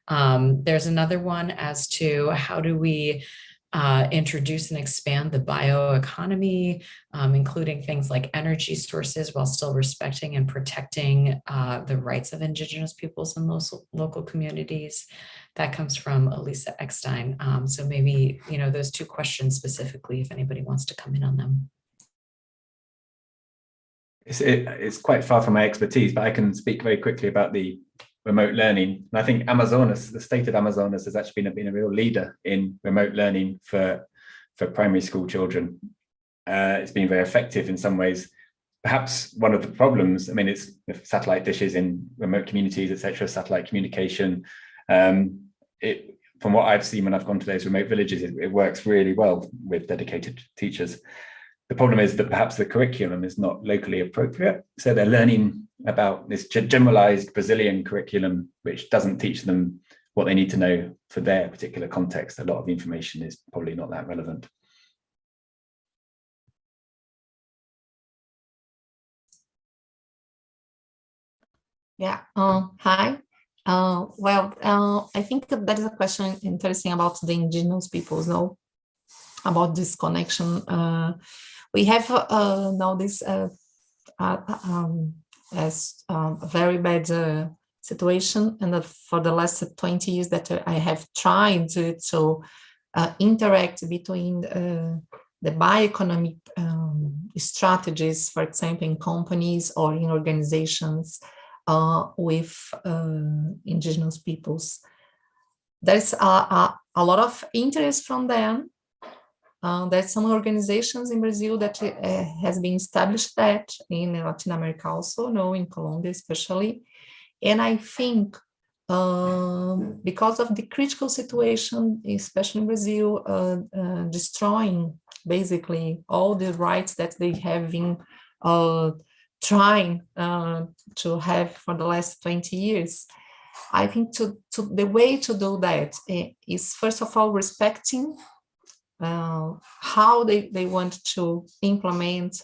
There's another one as to how do we introduce and expand the bioeconomy, including things like energy sources while still respecting and protecting the rights of Indigenous peoples in local communities. That comes from Elisa Eckstein. So maybe, those two questions specifically, if anybody wants to come in on them. It's quite far from my expertise, but I can speak very quickly about the remote learning. And I think Amazonas, the state of Amazonas, has actually been a real leader in remote learning for primary school children. It's been very effective in some ways. Perhaps one of the problems, it's satellite dishes in remote communities, etc., satellite communication. From what I've seen when I've gone to those remote villages, it works really well with dedicated teachers. The problem is that perhaps the curriculum is not locally appropriate. So they're learning about this generalized Brazilian curriculum, which doesn't teach them what they need to know for their particular context. A lot of the information is probably not that relevant. Yeah, hi. I think that is a question interesting about the indigenous peoples, about this connection. We have now this as a very bad situation, and for the last 20 years that I have tried to interact between the bioeconomic strategies, for example, in companies or in organizations with indigenous peoples. There's a lot of interest from them. There's some organizations in Brazil that has been established, that in Latin America also, in Colombia especially. And I think because of the critical situation, especially in Brazil, destroying basically all the rights that they have been trying to have for the last 20 years, I think the way to do that is, first of all, respecting how they want to implement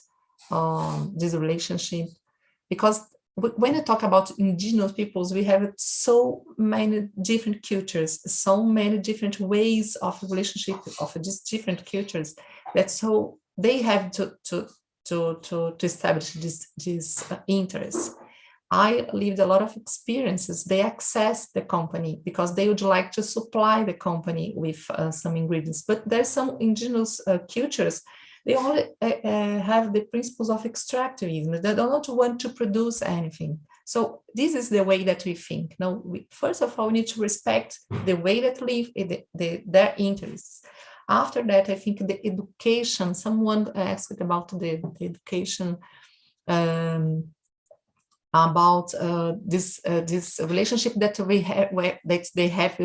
this relationship. Because when I talk about indigenous peoples, we have so many different cultures, so many different ways of relationship of these different cultures, that so they have to establish this interest. I lived a lot of experiences. They access the company because they would like to supply the company with some ingredients. But there's some indigenous cultures, they only have the principles of extractivism. They don't want to produce anything. So this is the way that we think. Now, first of all, we need to respect the way that live, their interests. After that, I think the education, someone asked about the education, about this relationship that we have, that they have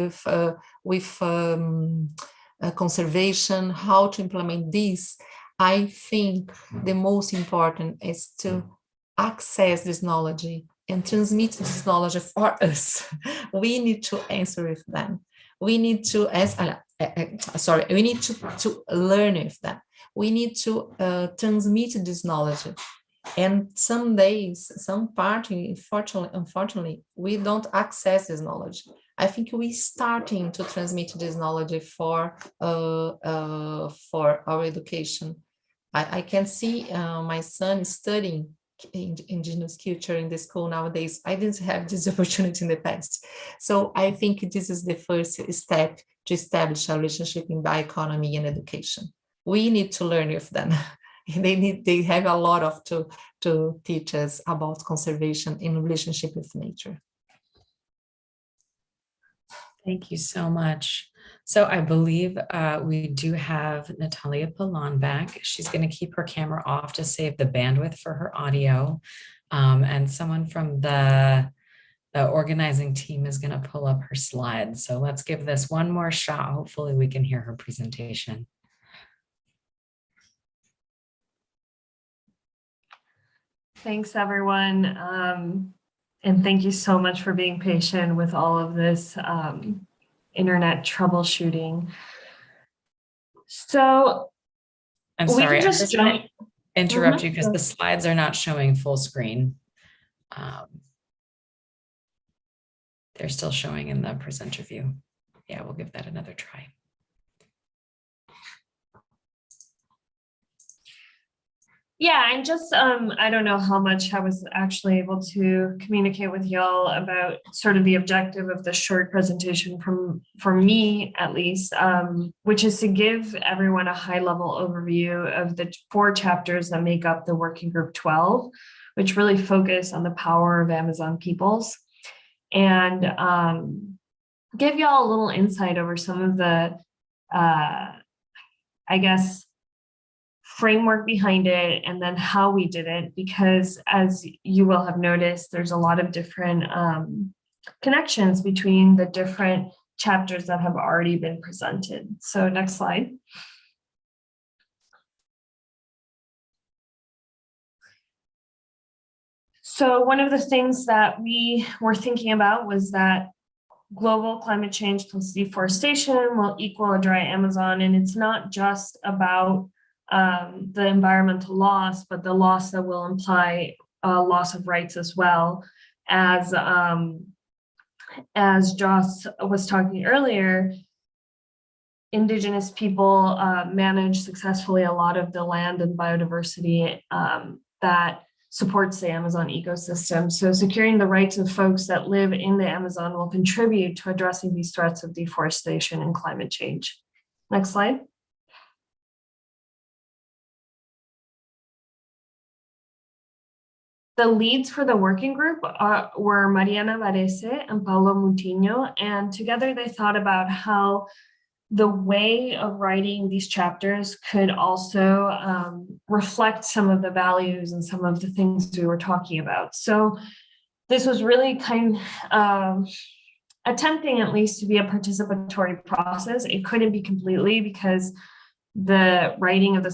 with conservation, how to implement this. I think the most important is to access this knowledge and transmit this knowledge for us. We need to answer with them. We need to we need to learn with them. We need to transmit this knowledge. And some days, some part, unfortunately, we don't access this knowledge. I think we're starting to transmit this knowledge for our education. I can see my son studying indigenous culture in the school nowadays. I didn't have this opportunity in the past. So I think this is the first step to establish a relationship in bioeconomy and education. We need to learn with them. They have a lot to teach us about conservation in relationship with nature. Thank you so much. So I believe we do have Natalia Piland back. She's going to keep her camera off to save the bandwidth for her audio. And someone from the organizing team is going to pull up her slides. So let's give this one more shot. Hopefully we can hear her presentation. Thanks, everyone. And thank you so much for being patient with all of this internet troubleshooting. So I'm sorry, I'm just going to interrupt you because the slides are not showing full screen. They're still showing in the presenter view. Yeah, we'll give that another try. Yeah, and just I don't know how much I was actually able to communicate with y'all about sort of the objective of the short presentation from me at least, which is to give everyone a high level overview of the 4 chapters that make up the Working Group 12, which really focus on the power of Amazon peoples, and give y'all a little insight over some of the I guess framework behind it, and then how we did it, because as you will have noticed, there's a lot of different connections between the different chapters that have already been presented. So next slide. So one of the things that we were thinking about was that global climate change plus deforestation will equal a dry Amazon, and it's not just about the environmental loss, but the loss that will imply loss of rights as well. As Jos was talking earlier, Indigenous people manage successfully a lot of the land and biodiversity that supports the Amazon ecosystem. So securing the rights of folks that live in the Amazon will contribute to addressing these threats of deforestation and climate change. Next slide. The leads for the working group were Mariana Varese and Paulo Moutinho, and together they thought about how the way of writing these chapters could also reflect some of the values and some of the things we were talking about. So this was really kind of attempting at least to be a participatory process. It couldn't be completely because the writing of the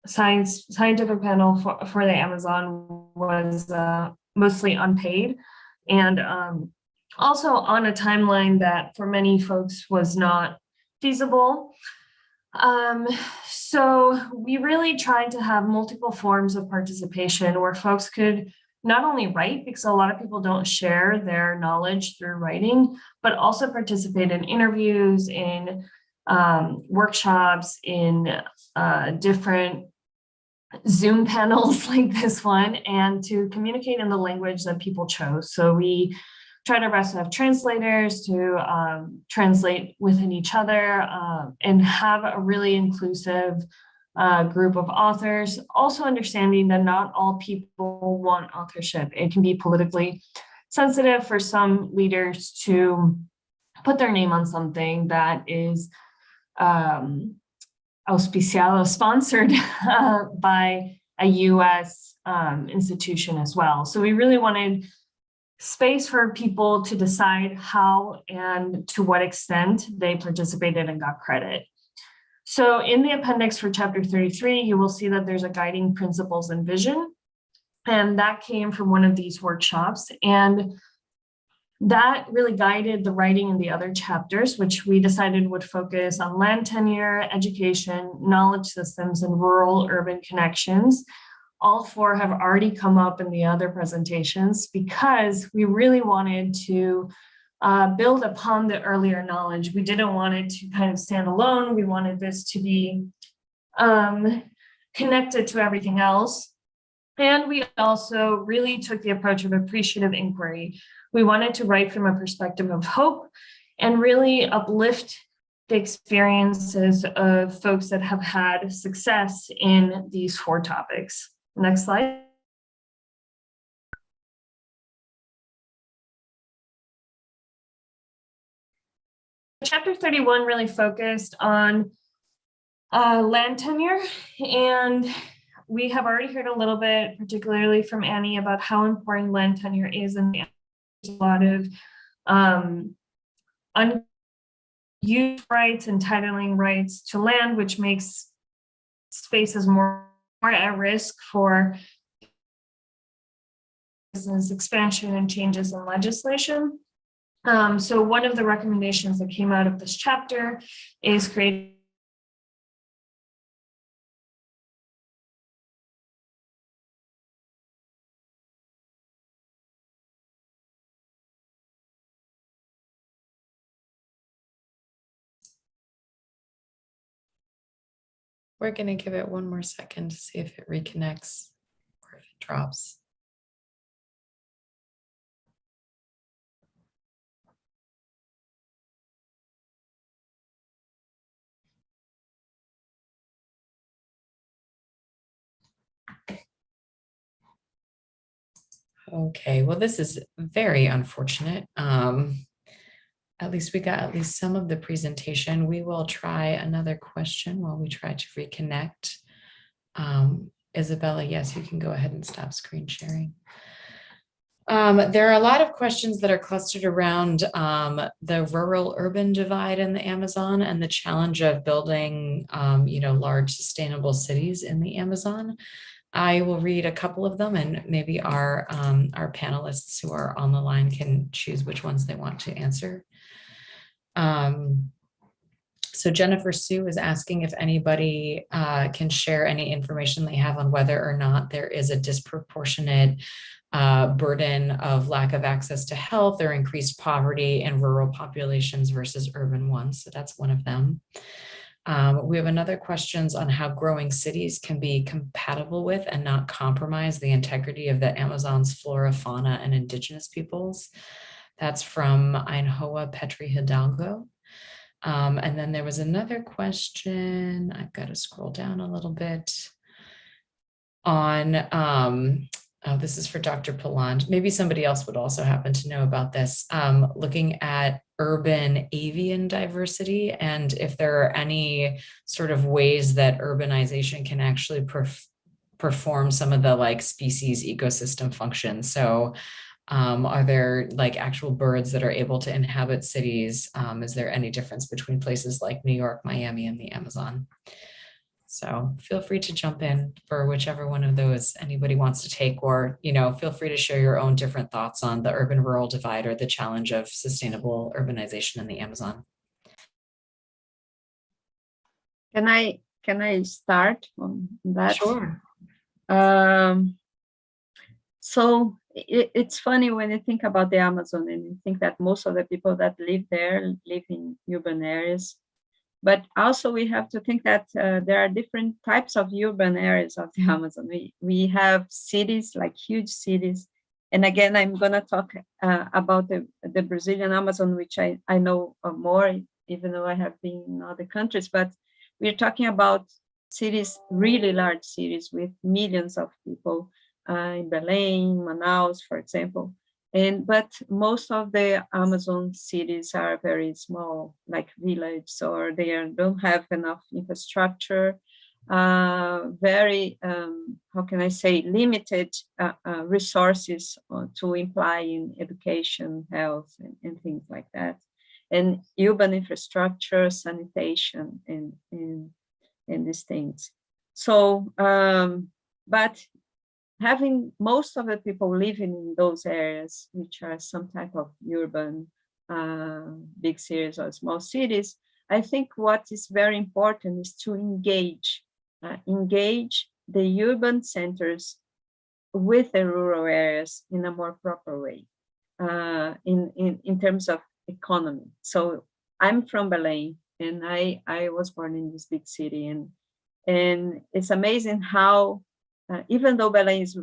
scientific panel for the Amazon was mostly unpaid, and also on a timeline that for many folks was not feasible. So we really tried to have multiple forms of participation where folks could not only write, because a lot of people don't share their knowledge through writing, but also participate in interviews, in workshops, in different Zoom panels like this one, and to communicate in the language that people chose. So we tried our best to have translators to translate within each other and have a really inclusive group of authors, also understanding that not all people want authorship. It can be politically sensitive for some leaders to put their name on something that is auspiciado, sponsored by a US institution as well. So we really wanted space for people to decide how and to what extent they participated and got credit. So in the appendix for chapter 33, you will see that there's a guiding principles and vision, and that came from one of these workshops, and that really guided the writing in the other chapters, which we decided would focus on land tenure, education, knowledge systems, and rural-urban connections. All 4 have already come up in the other presentations because we really wanted to build upon the earlier knowledge. We didn't want it to kind of stand alone. We wanted this to be connected to everything else. And we also really took the approach of appreciative inquiry. We wanted to write from a perspective of hope and really uplift the experiences of folks that have had success in these 4 topics. Next slide. Chapter 31 really focused on land tenure, and we have already heard a little bit, particularly from Annie, about how important land tenure is, and there's a lot of unused rights and titling rights to land, which makes spaces more at risk for business expansion and changes in legislation. So one of the recommendations that came out of this chapter is creating We're going to give it one more second to see if it reconnects or if it drops. Okay, well, this is very unfortunate. At least we got at least some of the presentation. We will try another question while we try to reconnect. Isabella, yes, you can go ahead and stop screen sharing. There are a lot of questions that are clustered around the rural-urban divide in the Amazon and the challenge of building, large sustainable cities in the Amazon. I will read a couple of them, and maybe our panelists who are on the line can choose which ones they want to answer. So Jennifer Sue is asking if anybody can share any information they have on whether or not there is a disproportionate burden of lack of access to health or increased poverty in rural populations versus urban ones. So that's one of them. We have another questions on how growing cities can be compatible with and not compromise the integrity of the Amazon's flora, fauna, and indigenous peoples. That's from Ainhoa Petri Hidalgo. And then there was another question, I've got to scroll down a little bit, on, this is for Dr. Piland. Maybe somebody else would also happen to know about this, looking at urban avian diversity and if there are any sort of ways that urbanization can actually perform some of the like species ecosystem functions. So are there like actual birds that are able to inhabit cities? Is there any difference between places like New York, Miami, and the Amazon? So feel free to jump in for whichever one of those anybody wants to take, or, feel free to share your own different thoughts on the urban-rural divide or the challenge of sustainable urbanization in the Amazon. Can I start on that? Sure. So it's funny when you think about the Amazon and you think that most of the people that live there live in urban areas. But also we have to think that there are different types of urban areas of the Amazon. We have cities, like huge cities. And again, I'm going to talk about the Brazilian Amazon, which I know more, even though I have been in other countries. But we're talking about cities, really large cities with millions of people in Belém, Manaus, for example. But most of the Amazon cities are very small, like villages, or they don't have enough infrastructure, very, how can I say, limited resources to imply in education, health, and things like that. And urban infrastructure, sanitation, and these things. So, but having most of the people living in those areas, which are some type of urban, big cities or small cities, I think what is very important is to engage the urban centers with the rural areas in a more proper way, in terms of economy. So I'm from Belém, and I was born in this big city, and it's amazing how even though Belém is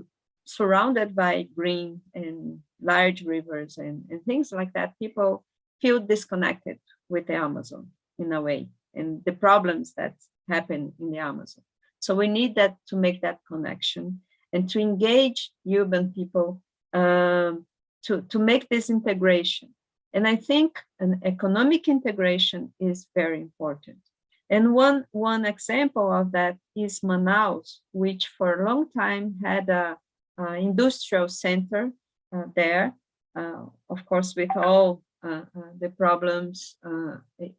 surrounded by green and large rivers and things like that, people feel disconnected with the Amazon in a way, and the problems that happen in the Amazon. So we need that to make that connection and to engage urban people to make this integration. And I think an economic integration is very important. And one example of that is Manaus, which for a long time had a industrial center there, of course, with all the problems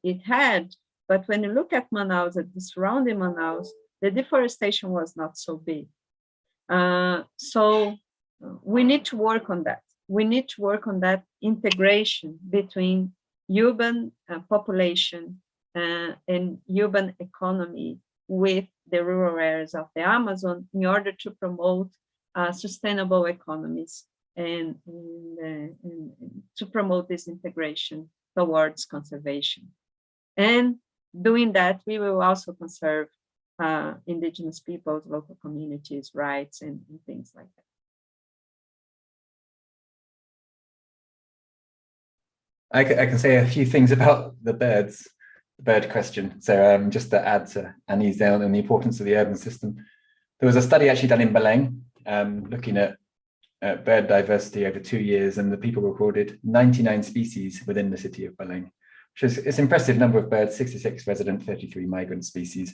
it had. But when you look at Manaus, at the surrounding Manaus, the deforestation was not so big. So we need to work on that. We need to work on that integration between urban population and urban economy with the rural areas of the Amazon in order to promote sustainable economies and to promote this integration towards conservation. And doing that, we will also conserve indigenous peoples, local communities, rights, and things like that. I can say a few things about the bird question. So just to add to Annie's there on the importance of the urban system, there was a study actually done in Belém looking at bird diversity over 2 years, and the people recorded 99 species within the city of Belém, which is it's impressive number of birds, 66 resident, 33 migrant species.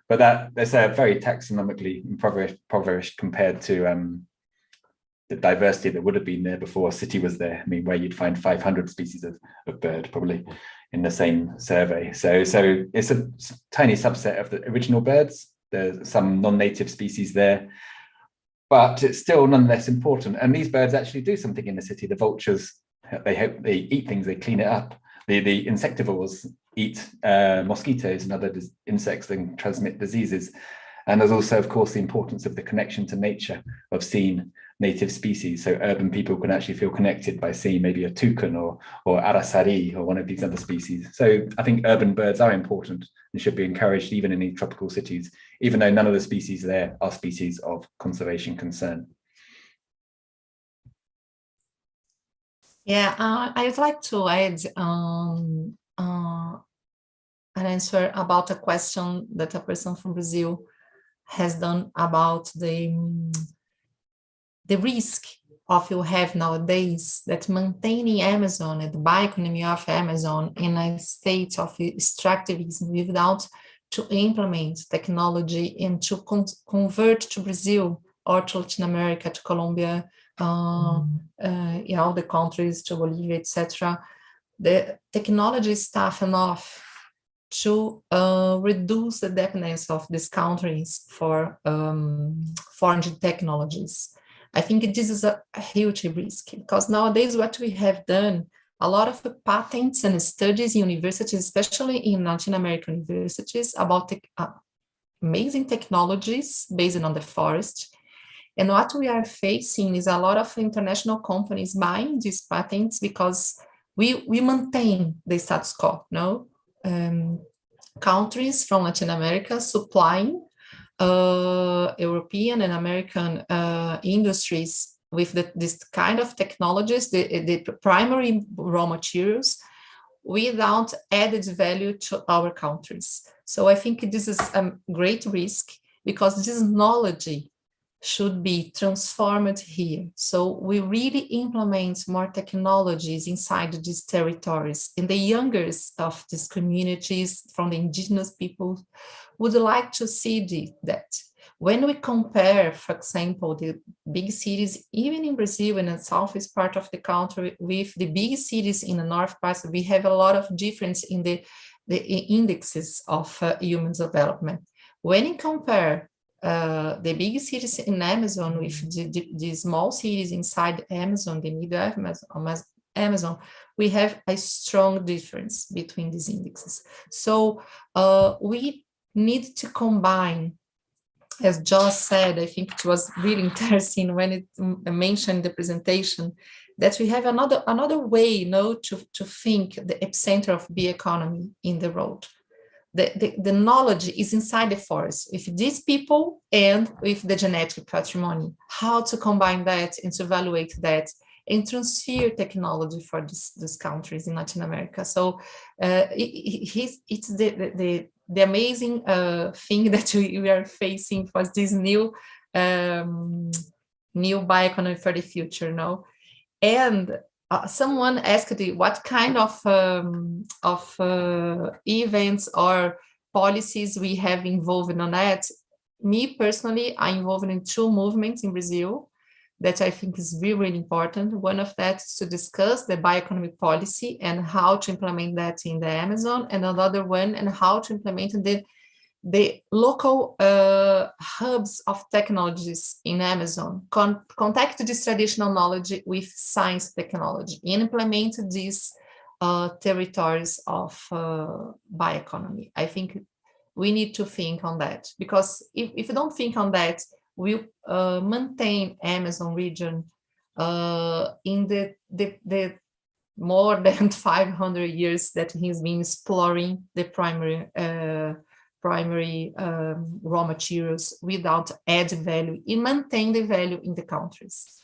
But that's very taxonomically impoverished compared to the diversity that would have been there before a city was there. I mean, where you'd find 500 species of bird probably in the same survey. So it's a tiny subset of the original birds. There's some non-native species there, but it's still nonetheless important. And these birds actually do something in the city. The vultures, they eat things, they clean it up. The insectivores eat mosquitoes and other insects that transmit diseases. And there's also, of course, the importance of the connection to nature, of seeing native species. So urban people can actually feel connected by seeing maybe a toucan or aracari or one of these other species. So I think urban birds are important and should be encouraged even in these tropical cities, even though none of the species there are species of conservation concern. Yeah, I would like to add an answer about a question that a person from Brazil has done about the risk of you have nowadays that maintaining Amazon and the bioeconomy of Amazon in a state of extractivism without to implement technology and to convert to Brazil or to Latin America, to Colombia, all the countries, to Bolivia, etc. The technology is tough enough to reduce the dependence of these countries for foreign technologies. I think this is a huge risk, because nowadays what we have done, a lot of the patents and studies in universities, especially in Latin American universities, about amazing technologies based on the forest. And what we are facing is a lot of international companies buying these patents because we maintain the status quo, no? Countries from Latin America supplying European and American industries with this kind of technologies, the primary raw materials, without added value to our countries. So I think this is a great risk, because this knowledge should be transformed here. So we really implement more technologies inside these territories. And the youngest of these communities from the indigenous people would like to see that. When we compare, for example, the big cities, even in Brazil and in the southeast part of the country, with the big cities in the north part, we have a lot of difference in the indexes of human development. When you compare the big cities in Amazon with the small cities inside Amazon, the middle Amazon, we have a strong difference between these indexes. So we need to combine, as Jos said, I think it was really interesting when it mentioned the presentation, that we have another way, to think the epicenter of bioeconomy in the road. The knowledge is inside the forest with these people and with the genetic patrimony, how to combine that and to evaluate that and transfer technology for these countries in Latin America. So it's the amazing thing that we are facing for this new bioeconomy for the future, no? And someone asked what kind of events or policies we have involved on that. Me personally, I'm involved in 2 movements in Brazil that I think is really, really important. One of that is to discuss the bioeconomy policy and how to implement that in the Amazon, and another one and how to implement the local hubs of technologies in Amazon, contact this traditional knowledge with science technology, and implement these territories of bioeconomy. I think we need to think on that, because if we don't think on that, we'll maintain Amazon region in the more than 500 years that he's been exploring the primary primary raw materials without add value and maintain the value in the countries.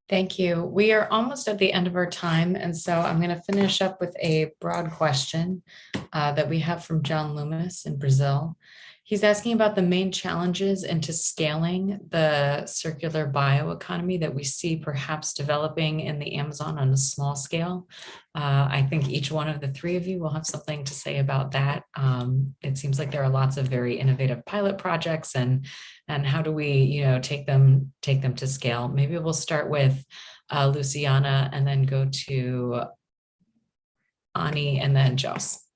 Thank you. We are almost at the end of our time, and so I'm going to finish up with a broad question that we have from John Loomis in Brazil. He's asking about the main challenges into scaling the circular bioeconomy that we see perhaps developing in the Amazon on a small scale. I think each one of the three of you will have something to say about that. It seems like there are lots of very innovative pilot projects, and how do we, take them to scale? Maybe we'll start with Luciana, and then go to Ani, and then Jos.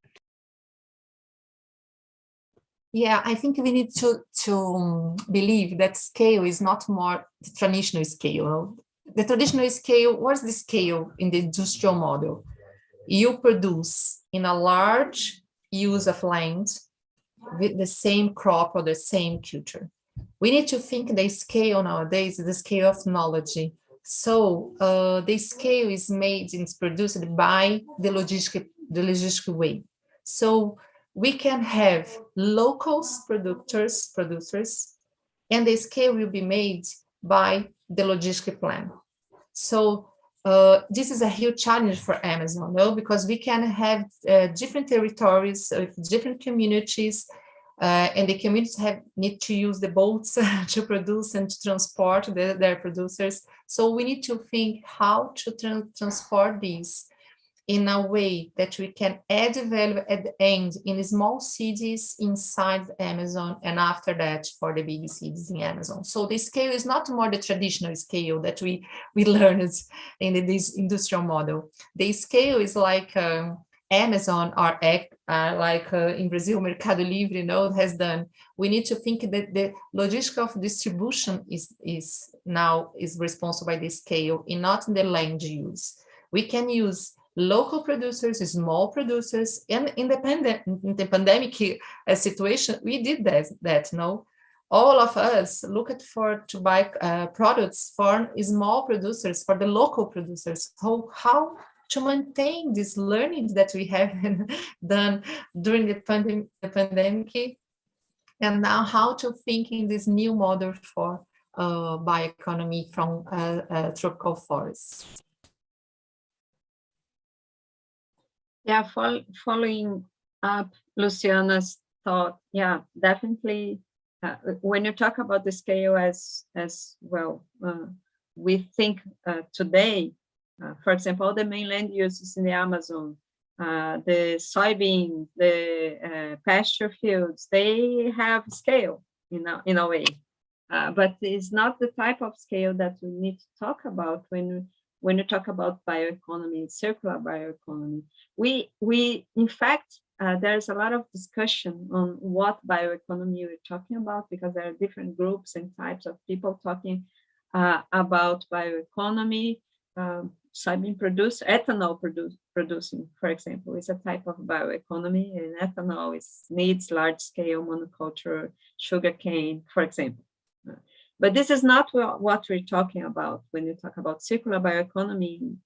Yeah, I think we need to believe that scale is not more the traditional scale. The traditional scale, what's the scale in the industrial model? You produce in a large use of land with the same crop or the same culture. We need to think the scale nowadays is the scale of knowledge. So the scale is made and it's produced by the logistic way. So we can have local producers, and the scale will be made by the logistic plan. So this is a huge challenge for Amazon, because we can have different territories, different communities, and the communities need to use the boats to produce and to transport their producers. So we need to think how to transport these in a way that we can add value at the end in small cities inside Amazon, and after that for the big cities in Amazon. So the scale is not more the traditional scale that we learned in this industrial model. The scale is like Amazon or like in Brazil, Mercado Livre, has done. We need to think that the logistics of distribution is responsible by the scale and not in the land use. We can use local producers, small producers, and in the pandemic situation, we did that. All of us looked to buy products for small producers, for the local producers. So how to maintain this learning that we have done during the pandemic, and now how to think in this new model for bioeconomy from tropical forests. Yeah, following up Luciana's thought, yeah, definitely. When you talk about the scale as well, we think today, for example, all the mainland uses in the Amazon, the soybean, the pasture fields, they have scale in a way, but it's not the type of scale that we need to talk about when you talk about bioeconomy, circular bioeconomy. We in fact, there's a lot of discussion on what bioeconomy we're talking about, because there are different groups and types of people talking about bioeconomy. Soybean ethanol producing, for example, is a type of bioeconomy, and ethanol needs large-scale monoculture, sugarcane, for example. But this is not what we're talking about when you talk about circular bioeconomy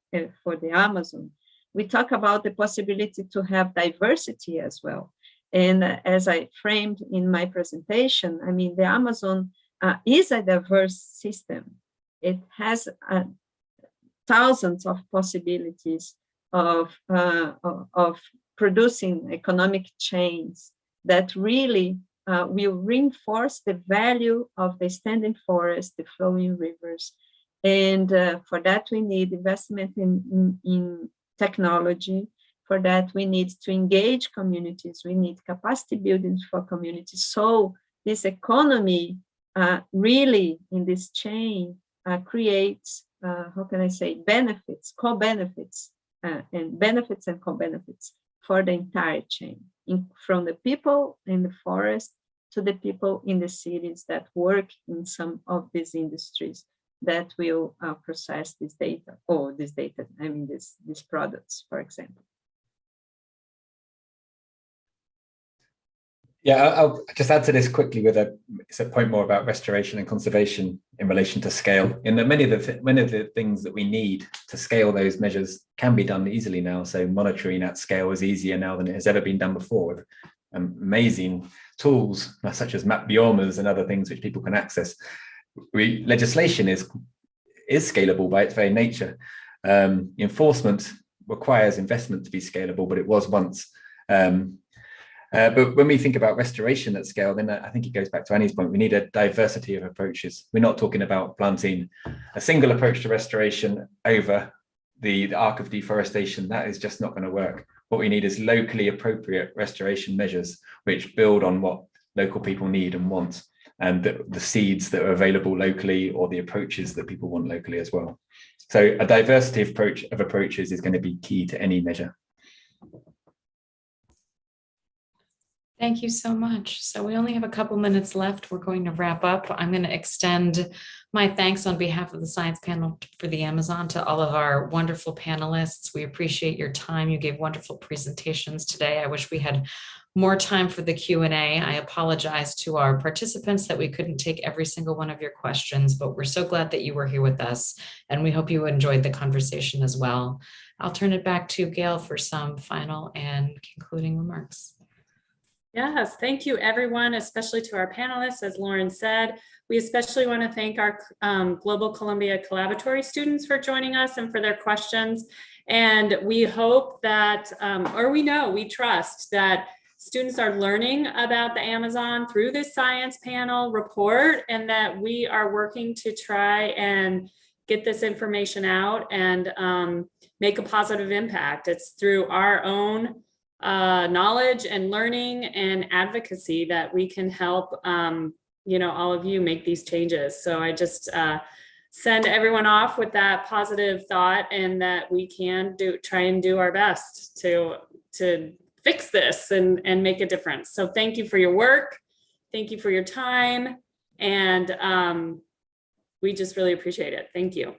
for the Amazon. We talk about the possibility to have diversity as well. And as I framed in my presentation, I mean, the Amazon is a diverse system. It has thousands of possibilities of producing economic chains that really will reinforce the value of the standing forest, the flowing rivers. And for that, we need investment in technology. For that, we need to engage communities. We need capacity building for communities. So this economy really in this chain creates, how can I say, benefits, co-benefits, and benefits and co-benefits for the entire chain, from the people in the forest to the people in the cities that work in some of these industries that will process this data, I mean, these products, for example. Yeah, I'll just add to this quickly with a point more about restoration and conservation in relation to scale. In that many of the things that we need to scale those measures can be done easily now. So monitoring at scale is easier now than it has ever been done before, with amazing tools such as map biomas and other things which people can access. Legislation is scalable by its very nature. Enforcement requires investment to be scalable, but it was once. But when we think about restoration at scale, then I think it goes back to Annie's point. We need a diversity of approaches. We're not talking about planting a single approach to restoration over the arc of deforestation. That is just not going to work. What we need is locally appropriate restoration measures which build on what local people need and want, and the seeds that are available locally, or the approaches that people want locally as well. So a diversity of approaches is going to be key to any measure. Thank you so much. So we only have a couple minutes left. We're going to wrap up. I'm going to extend my thanks on behalf of the Science Panel for the Amazon to all of our wonderful panelists. We appreciate your time. You gave wonderful presentations today. I wish we had more time for the Q&A. I apologize to our participants that we couldn't take every single one of your questions, but we're so glad that you were here with us, and we hope you enjoyed the conversation as well. I'll turn it back to Gail for some final and concluding remarks. Yes, thank you everyone, especially to our panelists. As Lauren said, we especially want to thank our Global Columbia Collaboratory students for joining us and for their questions. And we hope that, we trust that students are learning about the Amazon through this science panel report, and that we are working to try and get this information out and make a positive impact. It's through our own knowledge and learning and advocacy that we can help all of you make these changes. So I just send everyone off with that positive thought, and that we can try and do our best to fix this and make a difference. So thank you for your work. Thank you for your time. And we just really appreciate it. Thank you.